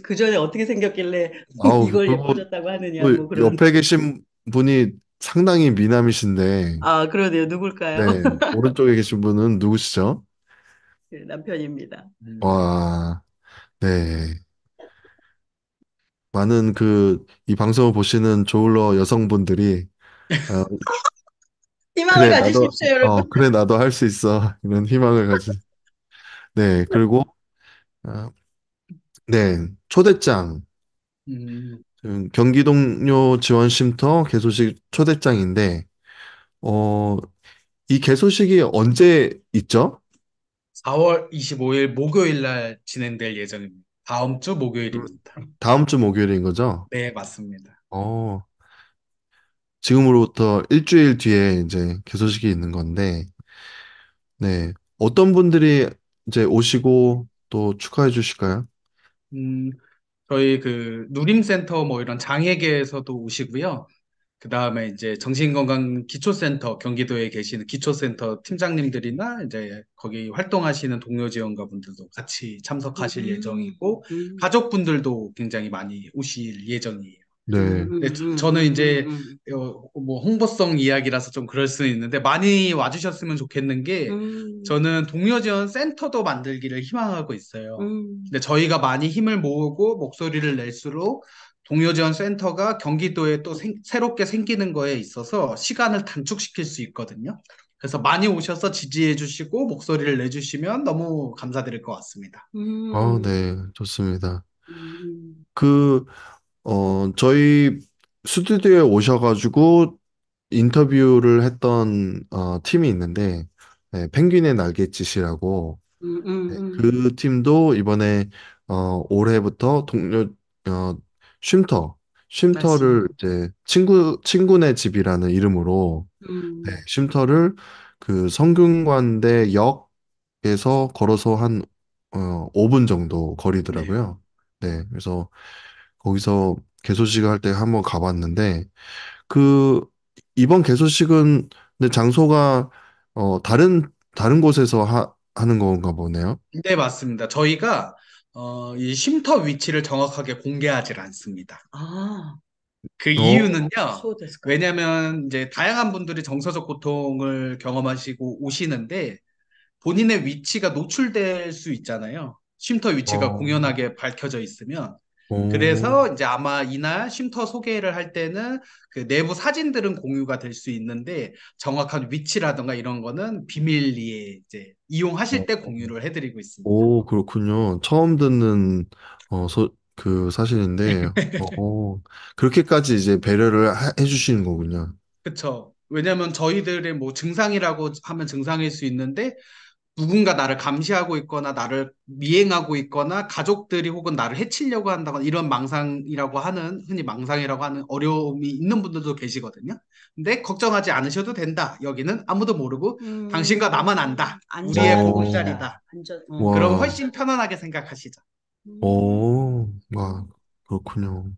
그 전에 어떻게 생겼길래 아우, 이걸 그리고 예뻐졌다고 하느냐 또 뭐 그런. 옆에 계신 분이 상당히 미남이신데, 아, 그러네요. 누굴까요? 네, 오른쪽에 계신 분은 누구시죠? 네, 남편입니다. 와, 네. 많은 이 방송을 보시는 조울러 여성분들이, 어, 희망을 가지십시오, 여러분. 그래, 나도 할 수 있어. 이런 희망을 가진. 네, 그리고, 어, 네, 초대장. 음, 경기 동료 지원 쉼터 개소식 초대장인데, 어, 이 개소식이 언제 있죠? 4월 25일 목요일 날 진행될 예정입니다. 다음 주 목요일입니다. 다음 주 목요일인 거죠? 네, 맞습니다. 어, 지금으로부터 일주일 뒤에 이제 개소식이 있는 건데, 네. 어떤 분들이 이제 오시고 또 축하해 주실까요? 음, 저희 그 누림센터 뭐 이런 장애계에서도 오시고요. 그 다음에 이제 정신건강 기초센터, 경기도에 계시는 기초센터 팀장님들이나 이제 거기 활동하시는 동료 지원가분들도 같이 참석하실 예정이고, 음, 가족분들도 굉장히 많이 오실 예정이에요. 네. 근데 저는 이제 뭐 홍보성 이야기라서 좀 그럴 수는 있는데 많이 와주셨으면 좋겠는 게 저는 동료 지원 센터도 만들기를 희망하고 있어요. 근데 저희가 많이 힘을 모으고 목소리를 낼수록 동료 지원 센터가 경기도에 또 새롭게 생기는 거에 있어서 시간을 단축시킬 수 있거든요. 그래서 많이 오셔서 지지해 주시고 목소리를 내주시면 너무 감사드릴 것 같습니다. 네, 좋습니다. 음, 그, 저희 스튜디오에 오셔가지고 인터뷰를 했던 팀이 있는데, 네, 펭귄의 날갯짓이라고, 네, 음. 그 팀도 이번에 올해부터 어, 쉼터, 쉼터를 맞습니다. 이제 친구네 집이라는 이름으로 네, 음, 쉼터를 그 성균관대 역에서 걸어서 한 5분 정도 네. 거리더라고요. 네, 그래서 거기서 개소식을 할 때 한번 가봤는데 그 이번 개소식은 근데 장소가 다른 곳에서 하는 건가 보네요. 네, 맞습니다. 저희가 이 쉼터 위치를 정확하게 공개하지 않습니다. 아, 그 어, 이유는요. そうですか。 왜냐하면 이제 다양한 분들이 정서적 고통을 경험하시고 오시는데 본인의 위치가 노출될 수 있잖아요. 쉼터 위치가 어, 공연하게 밝혀져 있으면. 어, 그래서 이제 아마 이날 쉼터 소개를 할 때는 그 내부 사진들은 공유가 될 수 있는데 정확한 위치라든가 이런 거는 비밀리에 이제 이용하실 때 어. 공유를 해드리고 있습니다. 오, 그렇군요. 처음 듣는 그 사실인데, 그렇게까지 이제 배려를 해주시는 거군요. 그쵸. 왜냐면 저희들의 뭐 증상이라고 하면 증상일 수 있는데 누군가 나를 감시하고 있거나 나를 미행하고 있거나 가족들이 혹은 나를 해치려고 한다거나 이런 망상이라고 하는 흔히 망상이라고 하는 어려움이 있는 분들도 계시거든요. 근데 걱정하지 않으셔도 된다. 여기는 아무도 모르고 당신과 나만 안다. 우리의 어, 안전합니다. 보금자리다. 안전, 그럼 와, 훨씬 편안하게 생각하시죠. 와, 그렇군요.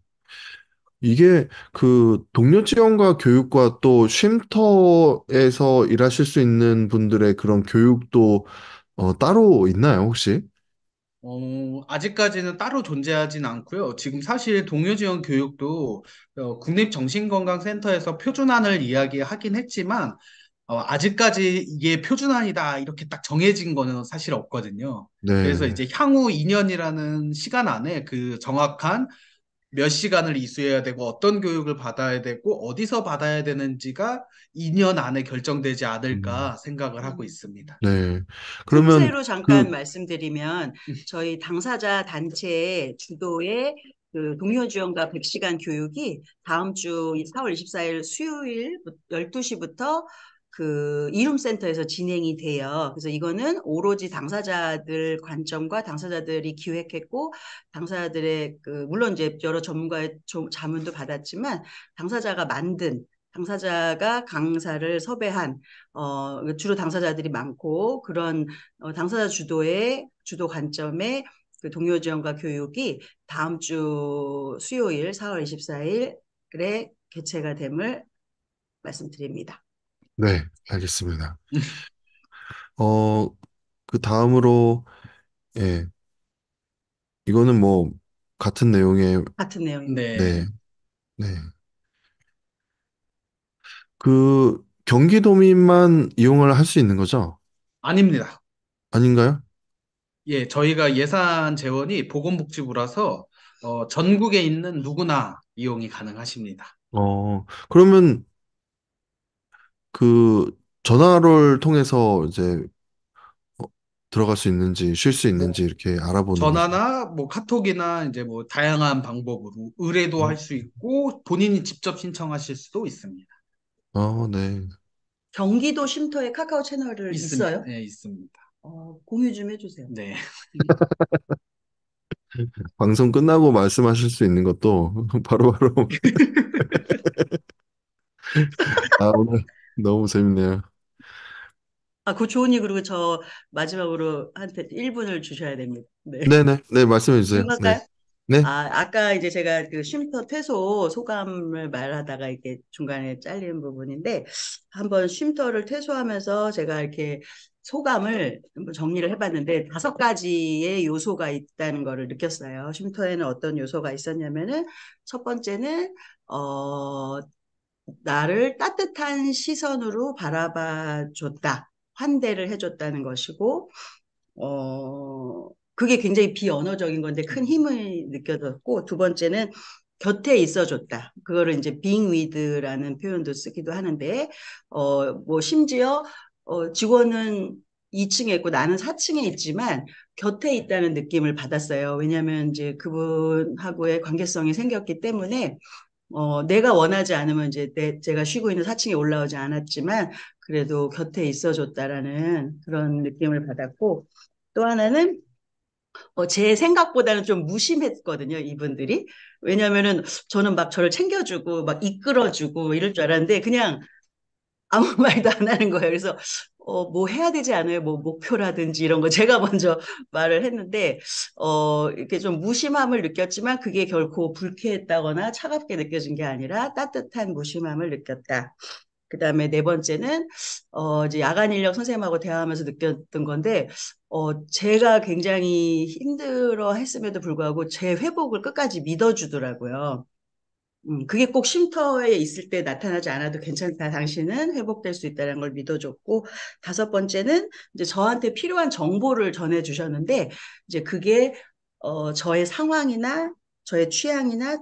이게 그 동료 지원과 교육과 또 쉼터에서 일하실 수 있는 분들의 그런 교육도 따로 있나요, 혹시? 아직까지는 따로 존재하진 않고요. 지금 사실 동료 지원 교육도 국립정신건강센터에서 표준안을 이야기하긴 했지만 아직까지 이게 표준안이다 이렇게 딱 정해진 거는 사실 없거든요. 그래서 네. 이제 향후 2년이라는 시간 안에 그 정확한 몇 시간을 이수해야 되고 어떤 교육을 받아야 되고 어디서 받아야 되는지가 2년 안에 결정되지 음, 않을까 생각을 하고 있습니다. 네. 그러면 틈새로 잠깐 그, 말씀드리면 저희 당사자 단체 주도의 그 동료 지원과 100시간 교육이 다음 주 4월 24일 수요일 12시부터 그 이룸센터에서 진행이 돼요. 그래서 이거는 오로지 당사자들 관점과 당사자들이 기획했고 당사자들의 그 물론 이제 여러 전문가의 자문도 받았지만 당사자가 만든 당사자가 강사를 섭외한 주로 당사자들이 많고 그런 당사자 주도의 주도 관점의 그 동료 지원과 교육이 다음 주 수요일 4월 24일에 개최가 됨을 말씀드립니다. 네, 알겠습니다. 어, 그 다음으로, 예, 이거는 뭐, 같은 내용의, 같은 내용입니다. 네, 네, 네. 그, 경기도민만 이용을 할 수 있는 거죠? 아닙니다. 아닌가요? 예, 저희가 예산 재원이 보건복지부라서 전국에 있는 누구나 이용이 가능하십니다. 그러면 그, 전화를 통해서 이제 어, 들어갈 수 있는지, 쉴 수 있는지 뭐 이렇게 알아보는 거죠. 전화나 뭐 카톡이나 이제 뭐 다양한 방법으로 의뢰도 할 수 있고 본인이 직접 신청하실 수도 있습니다. 네. 경기도 쉼터에 카카오 채널을 있습니다. 있어요? 네, 있습니다. 공유 좀 해주세요. 네. 방송 끝나고 말씀하실 수 있는 것도 바로바로. 오늘 너무 재밌네요. 그 좋으니 그리고 저 마지막으로 한테 1분을 주셔야 됩니다. 네. 네네, 네, 말씀해 주세요. 지금 네. 할까요? 네. 아까 이제 제가 그 쉼터 퇴소 소감을 말하다가 이렇게 중간에 잘리는 부분인데 한번 쉼터를 퇴소하면서 제가 이렇게 소감을 한번 정리를 해봤는데 5가지의 요소가 있다는 거를 느꼈어요. 쉼터에는 어떤 요소가 있었냐면은 첫 번째는 나를 따뜻한 시선으로 바라봐 줬다. 환대를 해줬다는 것이고 그게 굉장히 비언어적인 건데 큰 힘을 느껴졌고, 두 번째는 곁에 있어줬다. 그거를 이제 being with라는 표현도 쓰기도 하는데, 뭐 심지어 직원은 2층에 있고 나는 4층에 있지만 곁에 있다는 느낌을 받았어요. 왜냐하면 이제 그분하고의 관계성이 생겼기 때문에 내가 원하지 않으면 이제 제가 쉬고 있는 4층에 올라오지 않았지만 그래도 곁에 있어줬다라는 그런 느낌을 받았고 또 하나는 제 생각보다는 좀 무심했거든요, 이분들이. 왜냐면은 저는 막 저를 챙겨주고 막 이끌어주고 이럴 줄 알았는데 그냥 아무 말도 안 하는 거예요. 그래서 뭐 해야 되지 않아요? 뭐 목표라든지 이런 거 제가 먼저 말을 했는데 이렇게 좀 무심함을 느꼈지만 그게 결코 불쾌했다거나 차갑게 느껴진 게 아니라 따뜻한 무심함을 느꼈다. 그다음에 네 번째는 이제 야간 인력 선생님하고 대화하면서 느꼈던 건데 제가 굉장히 힘들어 했음에도 불구하고 제 회복을 끝까지 믿어주더라고요. 그게 꼭 쉼터에 있을 때 나타나지 않아도 괜찮다. 당신은 회복될 수 있다는 걸 믿어줬고, 다섯 번째는 이제 저한테 필요한 정보를 전해주셨는데, 이제 그게, 저의 상황이나 저의 취향이나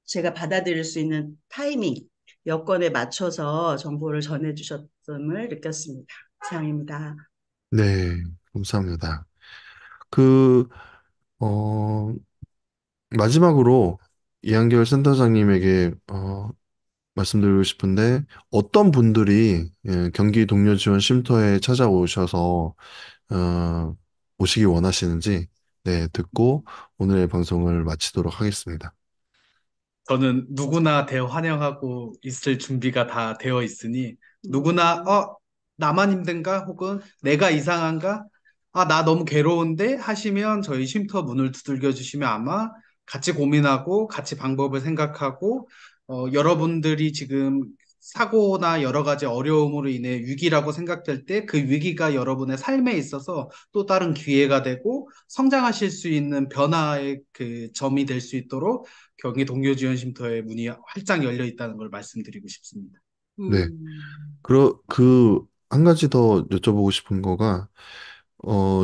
제가 받아들일 수 있는 타이밍, 여건에 맞춰서 정보를 전해주셨음을 느꼈습니다. 이상입니다. 네, 감사합니다. 그, 어, 마지막으로 이한결 센터장님에게 말씀드리고 싶은데 어떤 분들이 경기 동료 지원 쉼터에 찾아오셔서 어, 오시기 원하시는지 네, 듣고 오늘의 방송을 마치도록 하겠습니다. 저는 누구나 대환영하고 있을 준비가 다 되어 있으니 누구나 음, 나만 힘든가 혹은 내가 이상한가 나 너무 괴로운데 하시면 저희 쉼터 문을 두들겨 주시면 아마 같이 고민하고 같이 방법을 생각하고 여러분들이 지금 사고나 여러 가지 어려움으로 인해 위기라고 생각될 때 그 위기가 여러분의 삶에 있어서 또 다른 기회가 되고 성장하실 수 있는 변화의 그 점이 될 수 있도록 경기 동료지원쉼터의 문이 활짝 열려 있다는 걸 말씀드리고 싶습니다. 네, 음, 한 가지 더 여쭤보고 싶은 거가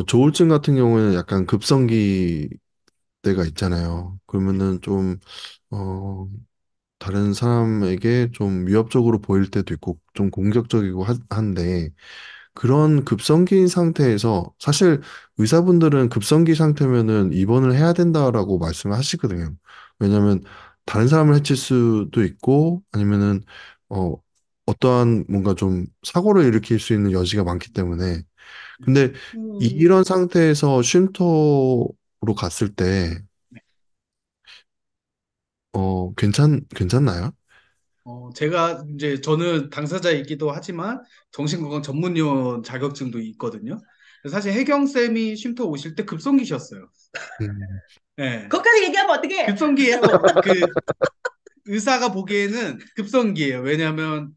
조울증 같은 경우에는 약간 급성기 때가 있잖아요. 그러면은 좀 어, 다른 사람에게 좀 위협적으로 보일 때도 있고 좀 공격적이고 한데 그런 급성기 상태에서 사실 의사분들은 급성기 상태면은 입원을 해야 된다라고 말씀을 하시거든요. 왜냐하면 다른 사람을 해칠 수도 있고 아니면은 어 어떠한 뭔가 좀 사고를 일으킬 수 있는 여지가 많기 때문에 근데 음, 이런 상태에서 쉼터로 갔을 때 괜찮나요? 제가 이제 저는 당사자이기도 하지만 정신건강 전문의원 자격증도 있거든요. 사실 혜경쌤이 쉼터 오실 때 급성기셨어요. 음, 네. 거기까지 얘기하면 어떡해? 급성기예요. 의사가 보기에는 급성기예요. 왜냐하면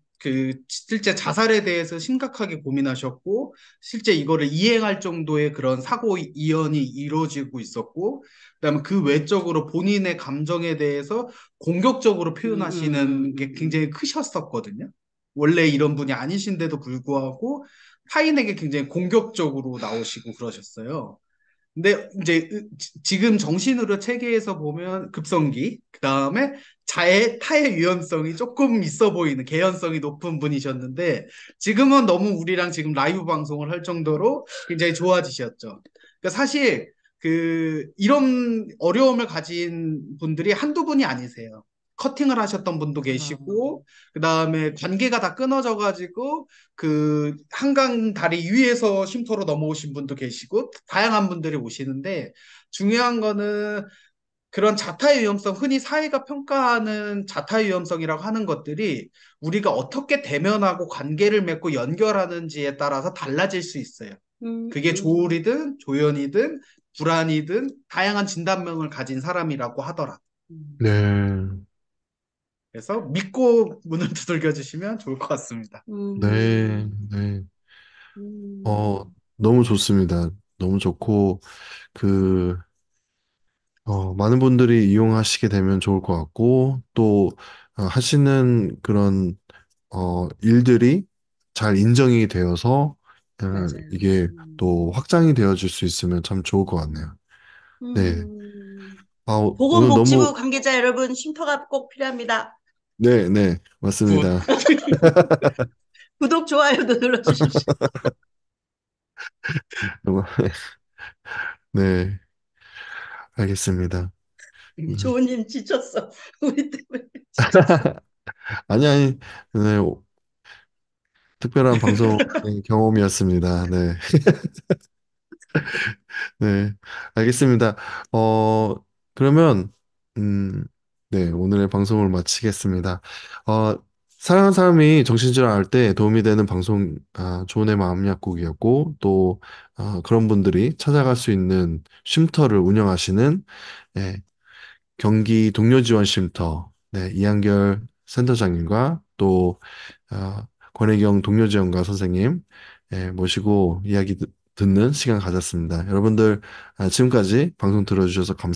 실제 자살에 대해서 심각하게 고민하셨고 실제 이거를 이행할 정도의 그런 사고 이연이 이루어지고 있었고 그다음에 그 외적으로 본인의 감정에 대해서 공격적으로 표현하시는 게 굉장히 크셨었거든요. 원래 이런 분이 아니신데도 불구하고 타인에게 굉장히 공격적으로 나오시고 그러셨어요. 근데 이제 지금 정신의료 체계에서 보면 급성기, 그 다음에 타의 유연성이 조금 있어 보이는 개연성이 높은 분이셨는데 지금은 너무 우리랑 지금 라이브 방송을 할 정도로 굉장히 좋아지셨죠. 그러니까 사실 이런 어려움을 가진 분들이 한두 분이 아니세요. 커팅을 하셨던 분도 계시고, 그 다음에 관계가 다 끊어져 가지고, 한강 다리 위에서 쉼터로 넘어오신 분도 계시고, 다양한 분들이 오시는데, 중요한 거는 그런 자타의 위험성, 흔히 사회가 평가하는 자타의 위험성이라고 하는 것들이 우리가 어떻게 대면하고 관계를 맺고 연결하는지에 따라서 달라질 수 있어요. 음, 그게 음, 조울이든 조연이든 불안이든 다양한 진단명을 가진 사람이라고 하더라. 음, 네, 그래서 믿고 문을 두들겨 주시면 좋을 것 같습니다. 네, 음, 네. 음, 너무 좋습니다. 너무 좋고, 그, 많은 분들이 이용하시게 되면 좋을 것 같고, 또, 하시는 그런, 일들이 잘 인정이 되어서, 맞아요. 이게 또 확장이 되어질 수 있으면 참 좋을 것 같네요. 네. 음. 오늘 보건복지부 너무, 관계자 여러분, 쉼터가 꼭 필요합니다. 네, 네, 굿. 맞습니다. 구독, 좋아요도 눌러주십시오. 너무- 네, 알겠습니다. 음. 조은님 지쳤어. 우리 때문에 지쳤어. 아니, 아니, 네, 특별한 방송 경험이었습니다. 네. 네, 알겠습니다. 어, 그러면, 음, 네, 오늘의 방송을 마치겠습니다. 어, 사랑하는 사람이 정신질환 할 때 도움이 되는 방송, 좋은의 마음 약국이었고, 또, 그런 분들이 찾아갈 수 있는 쉼터를 운영하시는, 예, 경기 동료지원 쉼터, 네, 이한결 센터장님과 또, 권혜경 동료지원과 선생님 모시고 이야기 듣는 시간 가졌습니다. 여러분들 지금까지 방송 들어주셔서 감사합니다.